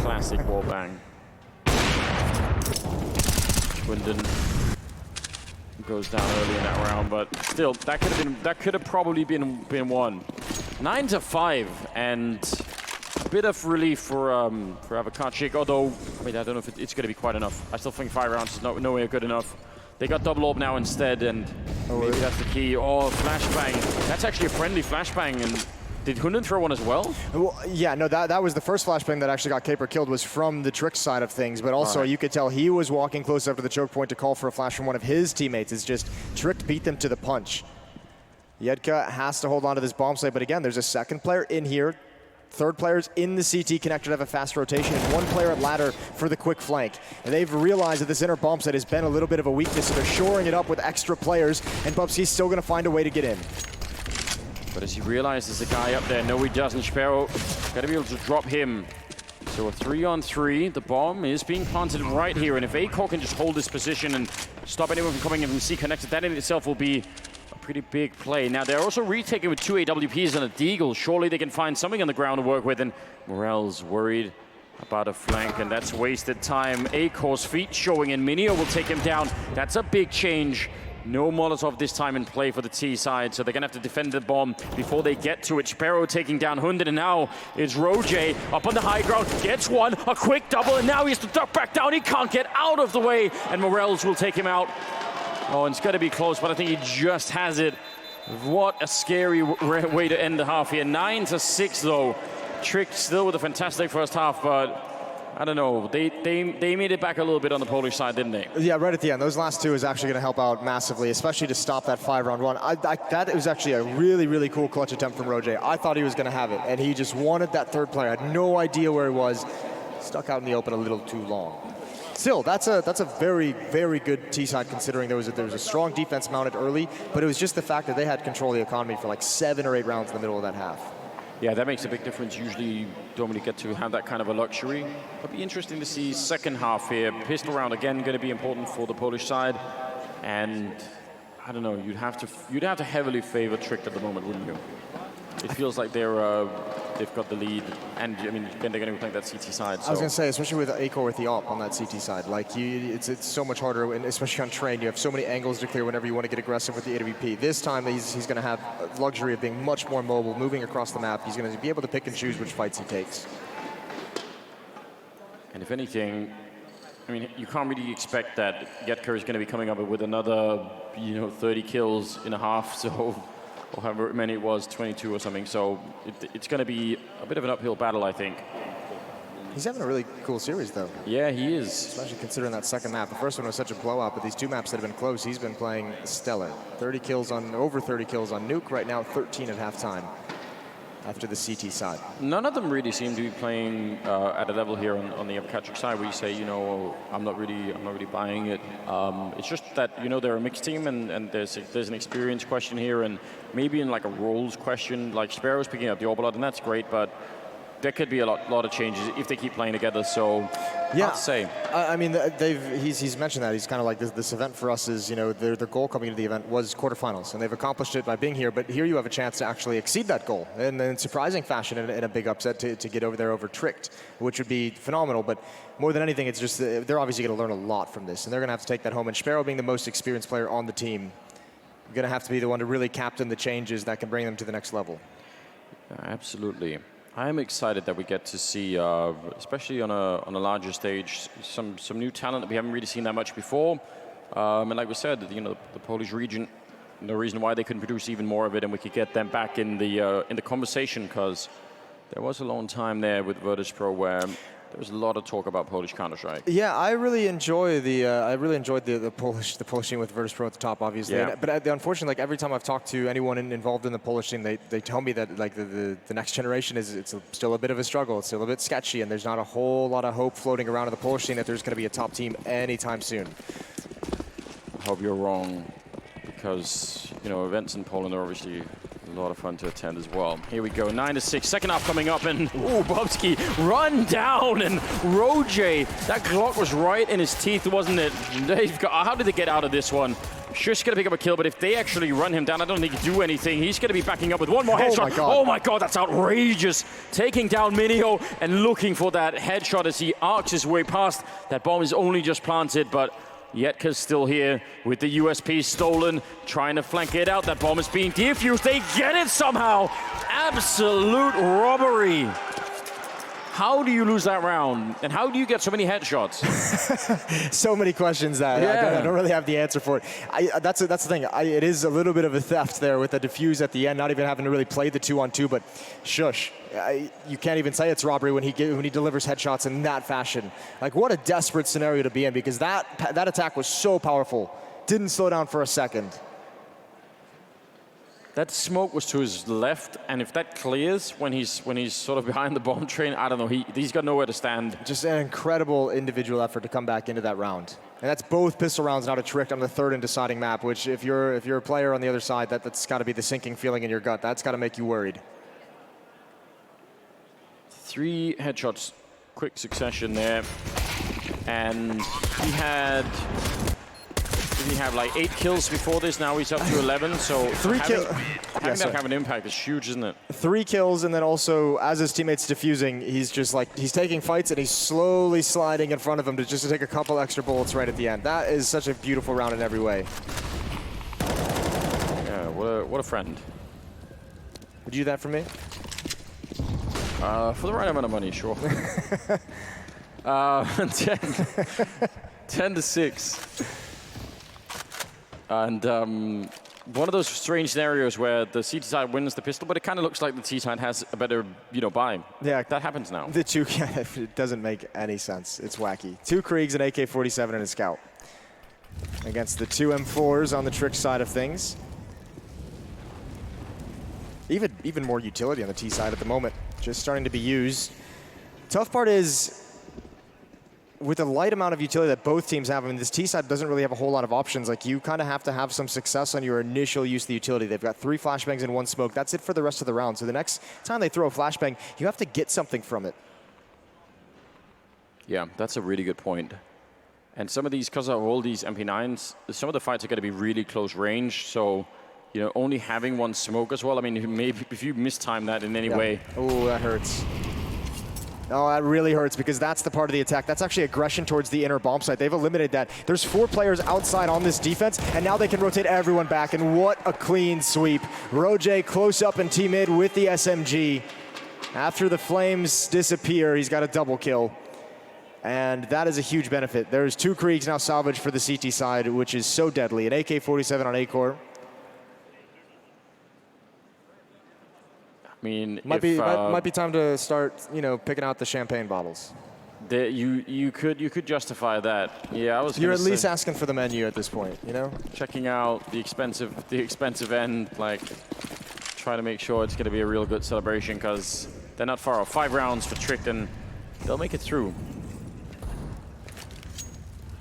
Classic wallbang. Winden goes down early in that round, but still, that could have probably been won. 9-5, and a bit of relief for Adwokacik. Although, I mean, I don't know if it's going to be quite enough. I still think 5 rounds is no way good enough. They got double AWP now instead, and maybe that's the key. Oh, flashbang. That's actually a friendly flashbang, and Did Hunden throw one as well? Well, yeah, no, that was the first flashbang that actually got Caper killed was from the Trick side of things, but also you could tell he was walking close up to the choke point to call for a flash from one of his teammates. It's just Trick beat them to the punch. Jedka has to hold on to this bomb site, but again, there's a second player in here. Third player's in the CT connector to have a fast rotation, and one player at ladder for the quick flank. And they've realized that this inner bomb site has been a little bit of a weakness, so they're shoring it up with extra players, and Bubsky's still going to find a way to get in. But as he realizes the guy up there, no he doesn't. Sparrow got to be able to drop him. So a 3-on-3, the bomb is being planted right here, and if ACOR can just hold this position and stop anyone from coming in from C connected, that in itself will be a pretty big play. Now they're also retaking with 2 AWPs and a Deagle. Surely they can find something on the ground to work with, and Morel's worried about a flank, and that's wasted time. ACOR's feet showing, and Minio will take him down. That's a big change. No Molotov this time in play for the T side, so they're going to have to defend the bomb before they get to it. Sparrow taking down Hunden, and now it's Roger up on the high ground. Gets one, a quick double, and now he has to duck back down. He can't get out of the way, and Morels will take him out. Oh, and it's going to be close, but I think he just has it. What a scary way to end the half here. 9-6, though. Trick still with a fantastic first half, but I don't know. They made it back a little bit on the Polish side, didn't they? Yeah, right at the end. Those last two is actually going to help out massively, especially to stop that 5-round run. That was actually a really, really cool clutch attempt from Roger. I thought he was going to have it, and he just wanted that third player. I had no idea where he was. Stuck out in the open a little too long. Still, that's a very, very good T-side considering there was a strong defense mounted early, but it was just the fact that they had control of the economy for like 7 or 8 rounds in the middle of that half. Yeah, that makes a big difference. Usually you don't really get to have that kind of a luxury. It'll be interesting to see second half here. Pistol round again going to be important for the Polish side. And I don't know, you'd have to heavily favor Trick at the moment, wouldn't you? It feels like they've got the lead, and I mean, again, they're going to be playing that CT side. So. I was going to say, especially with ACOR with the op on that CT side, like it's so much harder, and especially on train, you have so many angles to clear whenever you want to get aggressive with the AWP. This time, he's going to have a luxury of being much more mobile, moving across the map. He's going to be able to pick and choose which fights he takes. And if anything, I mean, you can't really expect that Jedka is going to be coming up with another, 30 kills in a half, so. Or however many it was, 22 or something. So it's going to be a bit of an uphill battle, I think. He's having a really cool series, though. Yeah, he is. Especially considering that second map. The first one was such a blowout, but these 2 maps that have been close, he's been playing stellar. Over 30 kills on Nuke, right now 13 at halftime after the CT side. None of them really seem to be playing at a level here on the Adwokacik side where you say, I'm not really buying it. It's just that, they're a mixed team and there's an experience question here, and maybe in like a roles question, like Sparrow's picking up the Orbalot, and that's great, but there could be a lot of changes if they keep playing together. So, yeah, hard to say. I mean, he's mentioned that. He's kind of like this event for us is, their goal coming into the event was quarterfinals, and they've accomplished it by being here. But here you have a chance to actually exceed that goal, and in surprising fashion, in a big upset to get over there over Tricked, which would be phenomenal. But more than anything, it's just they're obviously going to learn a lot from this, and they're going to have to take that home. And Sparrow, being the most experienced player on the team, going to have to be the one to really captain the changes that can bring them to the next level. Absolutely. I'm excited that we get to see, especially on a larger stage, some new talent that we haven't really seen that much before. And like we said, the Polish region, no reason why they couldn't produce even more of it, and we could get them back in the conversation, because there was a long time there with Virtus Pro where there was a lot of talk about Polish Counter-Strike. Yeah, I really enjoyed the Polish team with Virtus Pro at the top, obviously. Yeah. But unfortunately, like every time I've talked to anyone involved in the Polish team, they tell me that like the next generation it's still a bit of a struggle. It's still a bit sketchy, and there's not a whole lot of hope floating around in the Polish team that there's going to be a top team anytime soon. I hope you're wrong, because events in Poland are obviously a lot of fun to attend as well. Here we go, 9-6, second half coming up, and Bobsky run down, and Roger, that Glock was right in his teeth, wasn't it? How did they get out of this one? Shush going to pick up a kill, but if they actually run him down, I don't think he can do anything. He's going to be backing up with one more headshot. Oh my God, that's outrageous. Taking down Minio and looking for that headshot as he arcs his way past. That bomb is only just planted, but Jedka's still here with the USP stolen, trying to flank it out. That bomb is being defused. They get it somehow. Absolute robbery. How do you lose that round? And how do you get so many headshots? So many questions that I don't really have the answer for it. That's the thing. It is a little bit of a theft there with the defuse at the end, not even having to really play the 2-on-2, but shush. You can't even say it's robbery when he delivers headshots in that fashion. Like, what a desperate scenario to be in, because that attack was so powerful. Didn't slow down for a second. That smoke was to his left, and if that clears when he's sort of behind the bomb train, I don't know. He's got nowhere to stand. Just an incredible individual effort to come back into that round. And that's both pistol rounds now to Trick on the third and deciding map, which if you're a player on the other side, that's got to be the sinking feeling in your gut. That's got to make you worried. 3 headshots, quick succession there, and he had like 8 kills before this. Now he's up to 11. So having that have an impact is huge, isn't it? 3 kills, and then also as his teammates defusing, he's just like he's taking fights and he's slowly sliding in front of him to take a couple extra bullets right at the end. That is such a beautiful round in every way. Yeah, what a friend. Would you do that for me? For the right amount of money, sure. 10 to 6. And one of those strange scenarios where the CT side wins the pistol, but it kind of looks like the T side has a better, buy. Yeah, that happens now. The two, it doesn't make any sense. It's wacky. 2 Kriegs, an AK-47, and a Scout against the 2 M4s on the Trick side of things. Even more utility on the T side at the moment, just starting to be used. Tough part is, with the light amount of utility that both teams have, I mean, this T side doesn't really have a whole lot of options. Like, you kind of have to have some success on your initial use of the utility. They've got 3 flashbangs and 1 smoke. That's it for the rest of the round. So the next time they throw a flashbang, you have to get something from it. Yeah, that's a really good point. And some of these, because of all these MP9s, some of the fights are going to be really close range. So, only having 1 smoke as well. I mean, maybe if you mistime that in any way. Oh, that hurts. Oh, that really hurts, because that's the part of the attack. That's actually aggression towards the inner bomb site. They've eliminated that. There's 4 players outside on this defense, and now they can rotate everyone back, and what a clean sweep. Roje close up in T-mid with the SMG. After the flames disappear, he's got a double kill. And that is a huge benefit. There's 2 Kriegs now salvaged for the CT side, which is so deadly. An AK-47 on A-Core. I mean, might be time to start, picking out the champagne bottles. You could justify that. Yeah, I was. You're at least asking for the menu at this point, Checking out the expensive end, like trying to make sure it's going to be a real good celebration, because they're not far off. 5 rounds for Trick, and they'll make it through.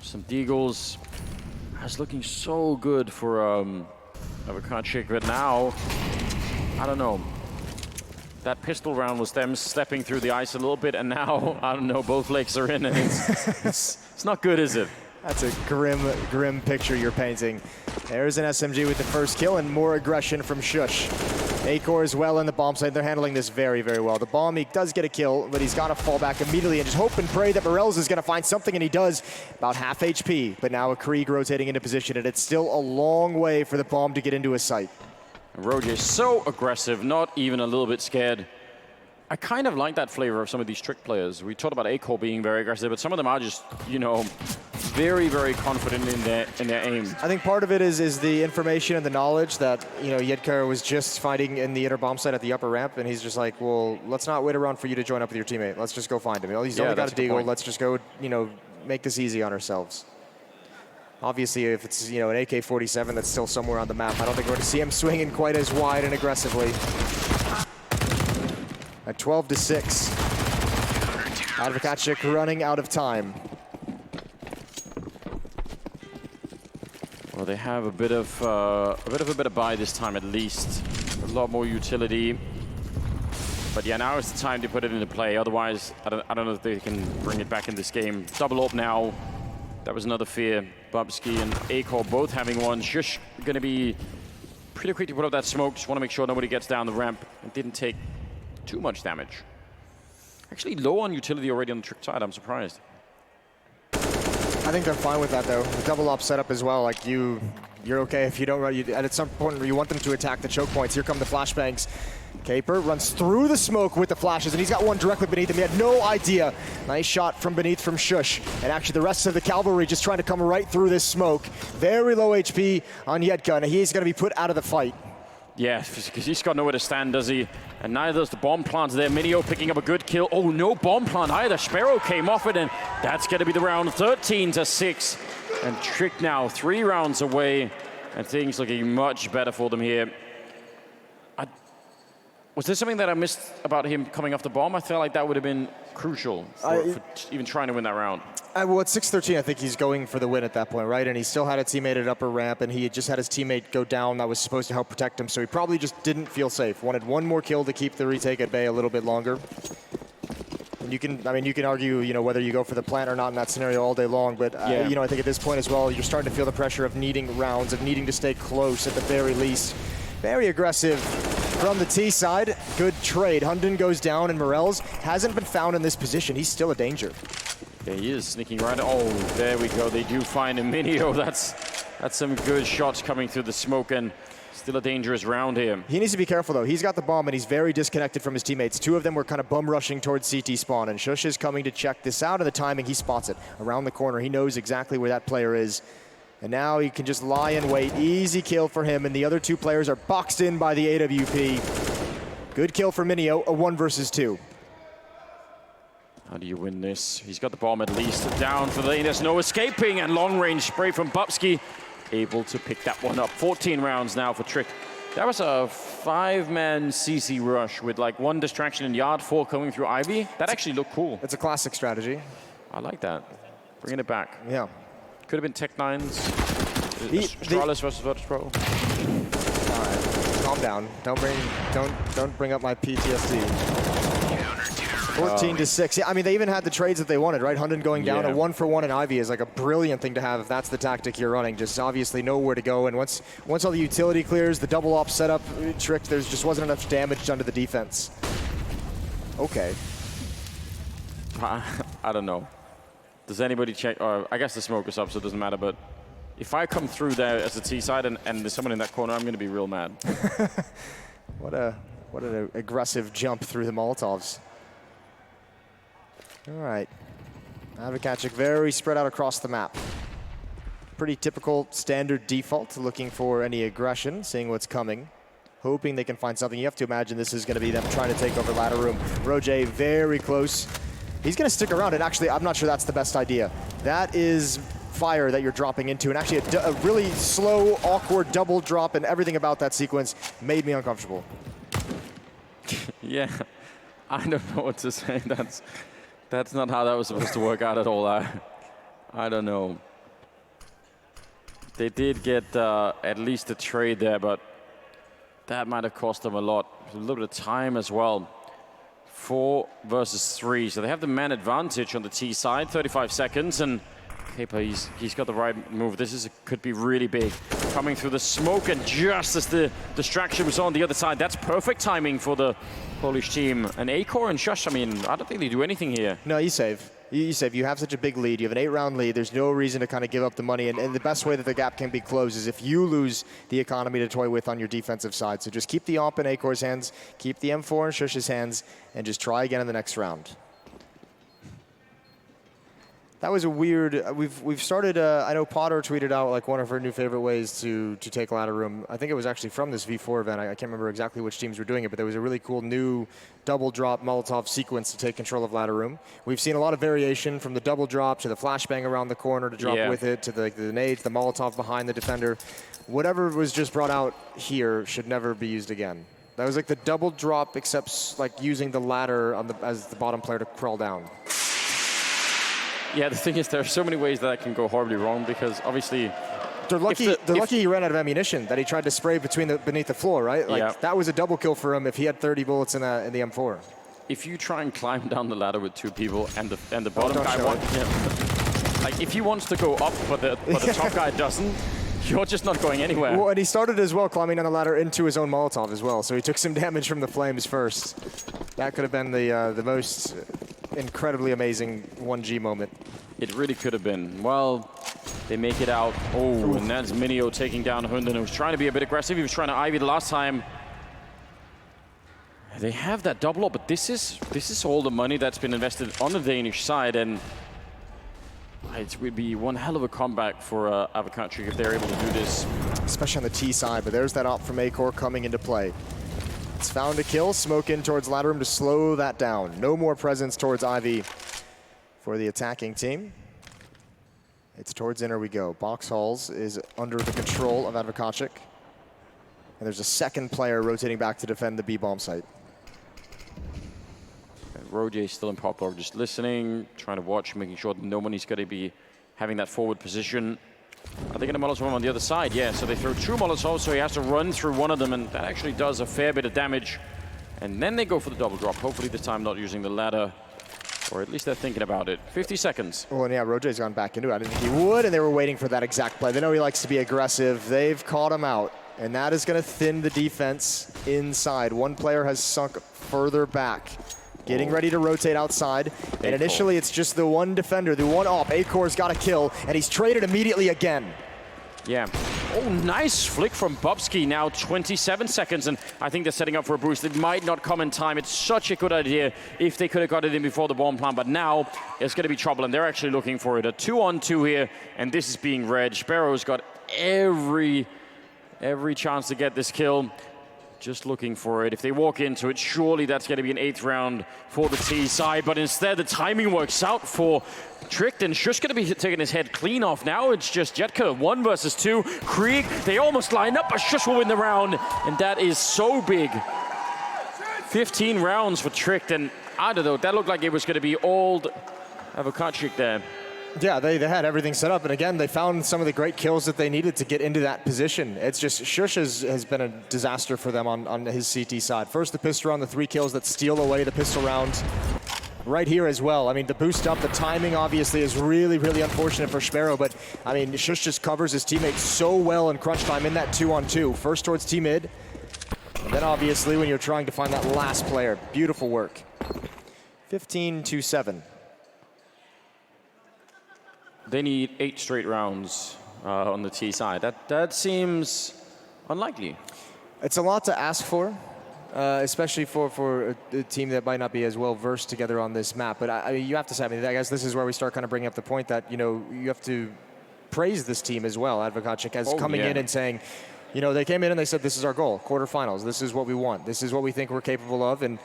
Some deagles. That's looking so good for Adwokacik, but now I don't know. That pistol round was them stepping through the ice a little bit, and now, I don't know, both legs are in, and it's not good, is it? That's a grim picture you're painting. There's an SMG with the first kill, and more aggression from Shush. A-Core is well in the bomb site. They're handling this very, very well. The bomb, he does get a kill, but he's got to fall back immediately and just hope and pray that Morels is going to find something, and he does. About half HP, but now a Krieg rotating into position, and it's still a long way for the bomb to get into his sight. Roje is so aggressive, not even a little bit scared. I kind of like that flavor of some of these Trick players. We talked about A-Core being very aggressive, but some of them are just, very, very confident in their aim. I think part of it is the information and the knowledge that, Yedkar was just fighting in the inner bomb site at the upper ramp, and he's just like, well, let's not wait around for you to join up with your teammate. Let's just go find him. He's only got a deagle. Let's just go, make this easy on ourselves. Obviously, if it's, an AK-47 that's still somewhere on the map, I don't think we're going to see him swinging quite as wide and aggressively. At 12 to 6. Adwokacik running out of time. Well, they have a bit of a better buy this time, at least. A lot more utility. But yeah, now is the time to put it into play. Otherwise, I don't know if they can bring it back in this game. Double up now. That was another fear. Bubsky and A-Core both having 1. Shush going to be pretty quick to put up that smoke. Just want to make sure nobody gets down the ramp. It didn't take too much damage. Actually low on utility already on the Trick side. I'm surprised. I think they're fine with that, though. The double op setup as well. Like, you You're okay if you don't run. And at some point, you want them to attack the choke points. Here come the flashbangs. Caper runs through the smoke with the flashes, and he's got one directly beneath him. He had no idea. Nice shot from beneath from Shush. And actually the rest of the cavalry just trying to come right through this smoke. Very low HP on Yetka, and he's going to be put out of the fight. Yeah, because he's got nowhere to stand, does he? And neither does the bomb plant there. Minio picking up a good kill. Oh, no bomb plant either. Sparrow came off it, and that's going to be the round. 13-6. And Trick now 3 rounds away, and things looking much better for them here. Was there something that I missed about him coming off the bomb? I felt like that would have been crucial for even trying to win that round. Well, at 6-13, I think he's going for the win at that point, right? And he still had a teammate at upper ramp, and he had just had his teammate go down that was supposed to help protect him, so he probably just didn't feel safe. Wanted one more kill to keep the retake at bay a little bit longer. And you can argue, whether you go for the plant or not in that scenario all day long, but I think at this point as well, you're starting to feel the pressure of needing rounds, of needing to stay close at the very least. Very aggressive from the T side. Good trade. Hunden goes down, and Morels hasn't been found in this position. He's still a danger. Yeah, he is sneaking right. Oh, there we go. They do find a Minio. That's some good shots coming through the smoke, and still a dangerous round here. He needs to be careful, though. He's got the bomb, and he's very disconnected from his teammates. 2 of them were kind of bum rushing towards CT spawn, and Shush is coming to check this out, and the timing, he spots it. Around the corner, he knows exactly where that player is. And now he can just lie in wait. Easy kill for him, and the other 2 players are boxed in by the AWP. Good kill for Minio, a 1 versus 2. How do you win this? He's got the bomb at least down for the lane. There's no escaping, and long-range spray from Bubsky. Able to pick that one up. 14 rounds now for Trick. That was a 5-man CC rush with like 1 distraction in yard, 4 coming through Ivy. That actually looked cool. It's a classic strategy. I like that. Bringing it back. Yeah. Could have been Tech-9s. Astralis versus Virtus Pro. All right, calm down. Don't bring up my PTSD. 14-6. Yeah, I mean, they even had the trades that they wanted, right? Hunden going down, a 1-for-1 in Ivy is like a brilliant thing to have if that's the tactic you're running. Just obviously know where to go, and once all the utility clears, the double op setup Trick, there just wasn't enough damage done to the defense. Okay. I don't know. Does anybody check? I guess the smoke is up, so it doesn't matter. But if I come through there as a T side and there's someone in that corner, I'm going to be real mad. What an aggressive jump through the Molotovs. All right. Adwokacik very spread out across the map. Pretty typical standard default, looking for any aggression, seeing what's coming, hoping they can find something. You have to imagine this is going to be them trying to take over ladder room. Roger very close. He's going to stick around, and actually, I'm not sure that's the best idea. That is fire that you're dropping into, and actually a really slow, awkward double drop, and everything about that sequence made me uncomfortable. Yeah, I don't know what to say. That's not how that was supposed to work out at all. I don't know. They did get at least a trade there, but that might have cost them a lot. A little bit of time as well. 4 versus 3, so they have the man advantage on the T side, 35 seconds, and Caper, he's got the right move. This could be really big. Coming through the smoke, and just as the distraction was on the other side, that's perfect timing for the Polish team. And Acor and Shush, I mean, I don't think they do anything here. No, you save. You save. You have such a big lead. You have an 8-round lead. There's no reason to kind of give up the money. And the best way that the gap can be closed is if you lose the economy to toy with on your defensive side. So just keep the AWP in Acor's hands, keep the M4 in Shush's hands, and just try again in the next round. That was a weird. We've started. I know Potter tweeted out like one of her new favorite ways to take ladder room. I think it was actually from this V4 event. I can't remember exactly which teams were doing it, but there was a really cool new double drop Molotov sequence to take control of ladder room. We've seen a lot of variation from the double drop to the flashbang around the corner to drop with it to the nades, the Molotov behind the defender. Whatever was just brought out here should never be used again. That was like the double drop, except like using the ladder on as the bottom player to crawl down. Yeah, the thing is, there are so many ways that can go horribly wrong because obviously they're lucky he ran out of ammunition, that he tried to spray beneath the floor, right? Like that was a double kill for him if he had 30 bullets in the M4. If you try and climb down the ladder with 2 people and the bottom guy like if he wants to go up but the top guy doesn't, you're just not going anywhere. Well, and he started as well climbing down the ladder into his own Molotov as well, so he took some damage from the flames first. That could have been the most incredibly amazing 1G moment. It really could have been. Well, They make it out. Oh, and that's Minio taking down Hunden, who was trying to be a bit aggressive. He was trying to Ivy the last time. They have that double up, but this is all the money that's been invested on the Danish side, and it would be one hell of a comeback for Adwokacik if they're able to do this. Especially on the T side, but there's that op from Acor coming into play. It's found a kill, smoke in towards ladder room to slow that down. No more presence towards Ivy for the attacking team. It's towards inner we go. Box Halls is under the control of Adwokacik. And there's a second player rotating back to defend the B-bomb site. Roger still in Poplar, just listening, trying to watch, making sure that nobody's going to be having that forward position. Are they going to Molotov him on the other side? Yeah, so they throw 2 Molotovs, so he has to run through one of them, and that actually does a fair bit of damage. And then they go for the double drop, hopefully this time not using the ladder, or at least they're thinking about it. 50 seconds. Oh, and yeah, Roger's gone back into it. I didn't think he would, and they were waiting for that exact play. They know he likes to be aggressive. They've caught him out, and that is going to thin the defense inside. One player has sunk further back. Getting ready to rotate outside, and initially it's just the one defender, the one op. Acor's got a kill, and he's traded immediately again. Yeah. Oh, nice flick from Bubsky. Now 27 seconds, and I think they're setting up for a boost. It might not come in time. It's such a good idea if they could have got it in before the bomb plant, but now it's going to be trouble, and they're actually looking for it. A 2-on-2 here, and this is being read. Sparrow's got every chance to get this kill. Just looking for it. If they walk into it, surely that's going to be an 8th round for the T side. But instead, the timing works out for Tricked, and Shush going to be taking his head clean off. Now it's just Jetka, 1 versus 2. Krieg, they almost line up, but Shush will win the round. And that is so big. 15 rounds for Tricked, and I don't know, that looked like it was going to be old Adwokacik there. Yeah, they had everything set up, and again, they found some of the great kills that they needed to get into that position. It's just, Shush has been a disaster for them on his CT side. First the pistol round, the 3 kills that steal away the pistol round. Right here as well. I mean, the boost up, the timing obviously is really, really unfortunate for Sparrow, but I mean, Shush just covers his teammates so well in crunch time in that 2-on-2. First towards T-mid, and then obviously when you're trying to find that last player. Beautiful work. 15-7. They need 8 straight rounds on the T side. That seems unlikely. It's a lot to ask for, especially for a team that might not be as well versed together on this map. But I mean, you have to say, I mean, I guess this is where we start kind of bringing up the point that, you know, you have to praise this team as well. Adwokacik as coming in and saying, you know, they came in and they said, this is our goal, quarterfinals. This is what we want. This is what we think we're capable of. And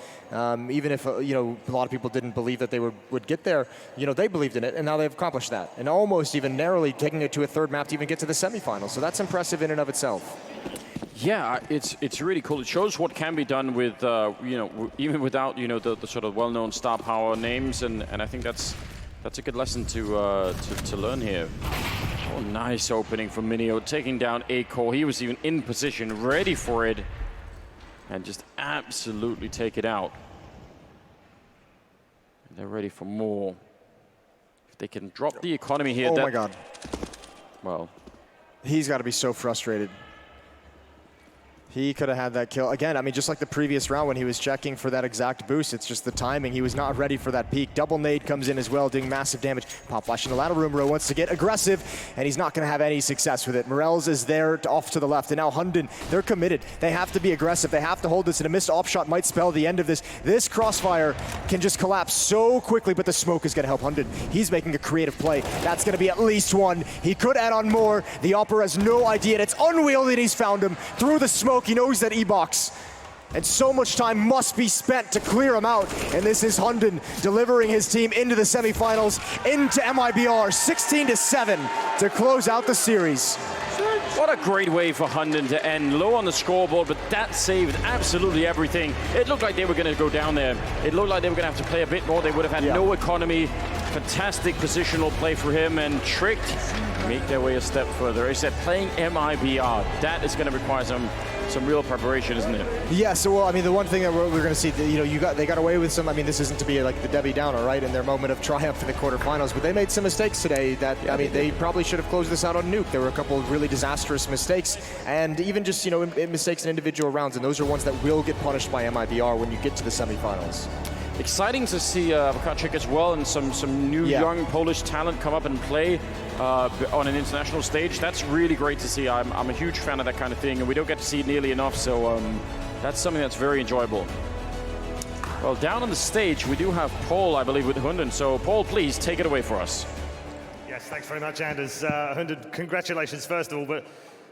even if, you know, a lot of people didn't believe that they would get there, you know, they believed in it, and now they've accomplished that. And almost even narrowly taking it to a 3rd map to even get to the semifinals. So that's impressive in and of itself. Yeah, it's really cool. It shows what can be done with, you know, even without, you know, the sort of well-known star power names. And I think that's a good lesson to learn here. Oh, nice opening from Minio, taking down Acor. He was even in position, ready for it, and just absolutely take it out. And they're ready for more. If they can drop the economy here. Oh my God. Well, he's got to be so frustrated. He could have had that kill. Again, I mean, just like the previous round when he was checking for that exact boost, it's just the timing. He was not ready for that peak. Double nade comes in as well, doing massive damage. Pop flash in the ladder room. Row wants to get aggressive, and he's not going to have any success with it. Morels is there off to the left, and now Hunden, they're committed. They have to be aggressive. They have to hold this, and a missed op shot might spell the end of this. This crossfire can just collapse so quickly, but the smoke is going to help Hunden. He's making a creative play. That's going to be at least 1. He could add on more. The Opera has no idea, and it's unwieldy, and he's found him through the smoke. He knows that E-box, and so much time must be spent to clear him out. And this is Hunden delivering his team into the semifinals, into MIBR, 16-7 to close out the series. what a great way for Hunden to end low on the scoreboard, but that saved absolutely everything. It looked like they were going to go down there. It looked like they were going to have to play a bit more. They would have had no economy. Fantastic positional play for him, and Tricked make their way a step further. As I said, playing MIBR, that is going to require some real preparation, isn't it? Yeah, so well, I mean, the one thing that we're going to see, they got away with some, I mean, this isn't to be like the Debbie Downer, right, in their moment of triumph in the quarterfinals, but they made some mistakes today that, I mean, they probably should have closed this out on Nuke. There were a couple of really disastrous mistakes, and even just, mistakes in individual rounds, and those are ones that will get punished by MIBR when you get to the semifinals. Exciting to see Adwokacik as well, and some new young Polish talent come up and play. on an international stage. That's really great to see. I'm a huge fan of that kind of thing, and we don't get to see it nearly enough, so that's something that's very enjoyable. Well, down on the stage, we do have Paul, I believe, with Hunden. So, Paul, please take it away for us. Yes, thanks very much, Anders. Hunden, congratulations, first of all, but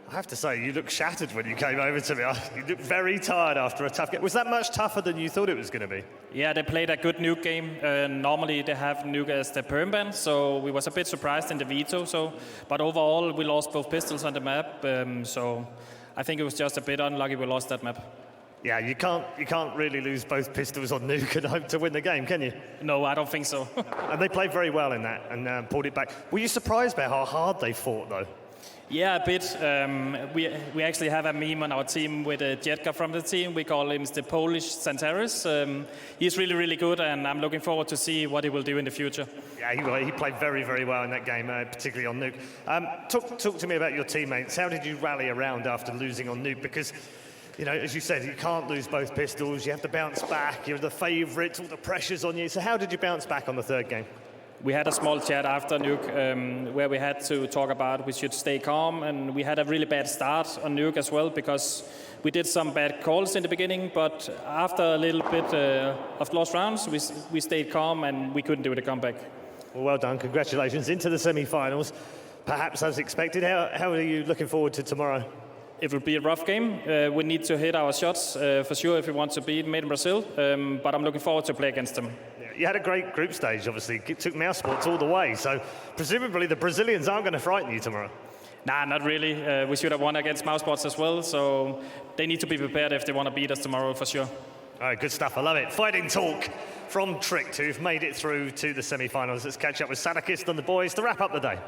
I have to say, you looked shattered when you came over to me. You looked very tired after a tough game. Was that much tougher than you thought it was going to be? Yeah, they played a good Nuke game. Normally, they have Nuke as the perm ban, so we was a bit surprised in the veto. But overall, we lost both pistols on the map, so I think it was just a bit unlucky we lost that map. Yeah, you can't really lose both pistols on Nuke and hope to win the game, can you? No, I don't think so. And they played very well in that and pulled it back. Were you surprised by how hard they fought, though? Yeah, a bit. We actually have a meme on our team with Jetka from the team. We call him the Polish Santaris. He's really, really good, and I'm looking forward to see what he will do in the future. Yeah, he played very, very well in that game, particularly on Nuke. Talk to me about your teammates. How did you rally around after losing on Nuke? Because, you know, as you said, you can't lose both pistols. You have to bounce back. You're the favourites. All the pressure's on you. So how did you bounce back on the third game? We had a small chat after Nuke where we had to talk about we should stay calm, and we had a really bad start on Nuke as well because we did some bad calls in the beginning, but after a little bit of lost rounds, we stayed calm and we couldn't do the comeback. Well done, congratulations. Into the semi-finals, perhaps as expected. How are you looking forward to tomorrow? It will be a rough game. We need to hit our shots for sure if we want to beat Made in Brazil, but I'm looking forward to play against them. You had a great group stage, obviously. It took mouse sports all the way, so presumably the Brazilians aren't going to frighten you tomorrow. Nah, not really. We should have won against mouse sports as well, so they need to be prepared if they want to beat us tomorrow for sure. All right, good stuff. I love it. Fighting talk from Tricked, who've made it through to the semi-finals. Let's catch up with Sadakist and the boys to wrap up the day.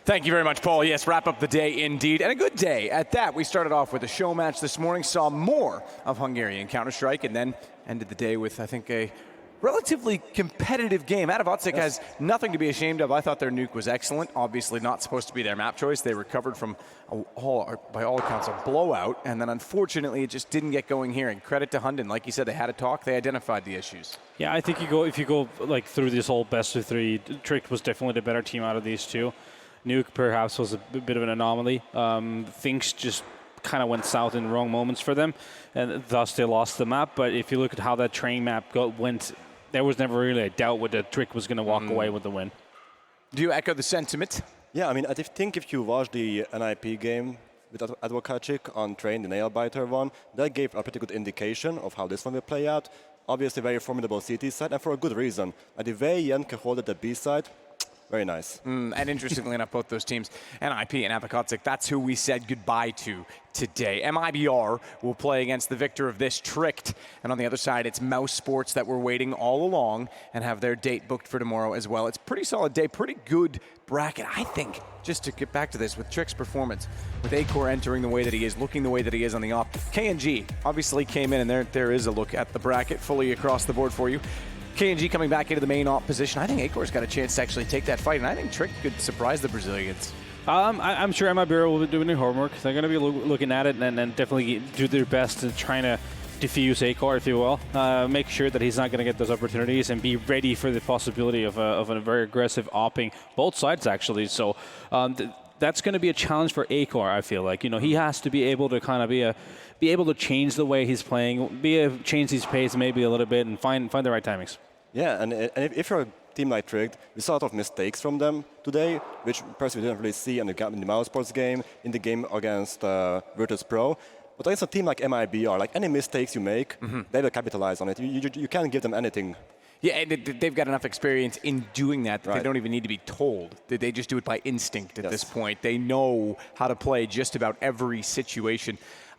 Thank you very much, Paul. Yes, wrap up the day indeed, and a good day at that. We started off with a show match this morning, saw more of Hungarian Counter-Strike, and then ended the day with, I think, a relatively competitive game. Adwokacik has nothing to be ashamed of. I thought their Nuke was excellent. Obviously not supposed to be their map choice. They recovered from, by all accounts, a blowout, and then unfortunately it just didn't get going here. And credit to Hunden. Like you said, they had a talk. They identified the issues. Yeah, I think if you go like through this whole best of three, Trick was definitely the better team out of these two. Nuke perhaps was a bit of an anomaly. Things just kind of went south in the wrong moments for them, and thus they lost the map. But if you look at how that train map went, there was never really a doubt whether Trick was going to walk away with the win. Do you echo the sentiment? Yeah, I mean, I think if you watch the NIP game with Adwokacik on Train, the nail-biter one, that gave a pretty good indication of how this one will play out. Obviously, very formidable CT side, and for a good reason. The way ENG holded the B side, very nice. And interestingly enough, both those teams, NIP and Adwokacik, that's who we said goodbye to today. MIBR will play against the victor of this, Tricked. And on the other side, it's Mouse Sports that were waiting all along and have their date booked for tomorrow as well. It's a pretty solid day, pretty good bracket, I think. Just to get back to this, with Tricked's performance, with Acor entering the way that he is, looking the way that he is on the op. KNG obviously came in, and there is a look at the bracket fully across the board for you. KNG coming back into the main op position. I think Acor's got a chance to actually take that fight, and I think Trick could surprise the Brazilians. I'm sure MIBR will be doing their homework. They're going to be looking at it and definitely do their best in trying to defuse Acor, if you will. Make sure that he's not going to get those opportunities and be ready for the possibility of a very aggressive opping, both sides actually. So that's going to be a challenge for Acor, I feel like. You know, he has to be able to kind of be able to change the way he's playing, change his pace maybe a little bit and find the right timings. Yeah, and if you're a team like Tricked, we saw a lot of mistakes from them today, which personally we didn't really see in the Mouse Sports game, in the game against Virtus Pro. But against a team like MIBR, like any mistakes you make, they will capitalize on it. You can't give them anything. Yeah, and they've got enough experience in doing that they don't even need to be told. They just do it by instinct at this point. They know how to play just about every situation.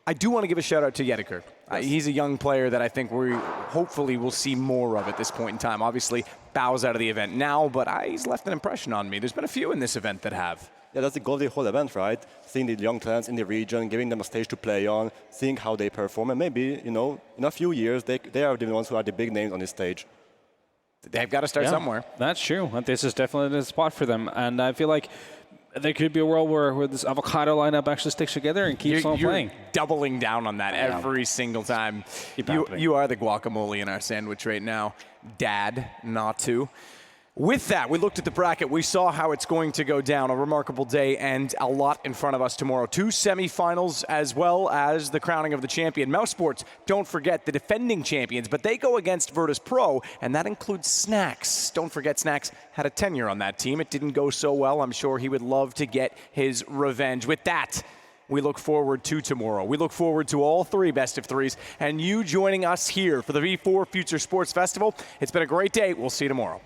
I do want to give a shout out to Yediker. He's a young player that I think we hopefully will see more of at this point in time. Obviously, bows out of the event now, but he's left an impression on me. There's been a few in this event that have. Yeah, that's the goal of the whole event, right? Seeing the young talents in the region, giving them a stage to play on, seeing how they perform, and maybe, you know, in a few years, they are the ones who are the big names on this stage. They've got to start somewhere. That's true. This is definitely the spot for them, and I feel like there could be a world where this avocado lineup actually sticks together and keeps on playing. You're doubling down on that every single time. You are the guacamole in our sandwich right now. Dad, not to. With that, we looked at the bracket. We saw how it's going to go down. A remarkable day and a lot in front of us tomorrow. 2 semifinals as well as the crowning of the champion. Mouse Sports, don't forget, the defending champions, but they go against Virtus Pro, and that includes Snacks. Don't forget, Snacks had a tenure on that team. It didn't go so well. I'm sure he would love to get his revenge. With that, we look forward to tomorrow. We look forward to all 3 best of 3s and you joining us here for the V4 Future Sports Festival. It's been a great day. We'll see you tomorrow.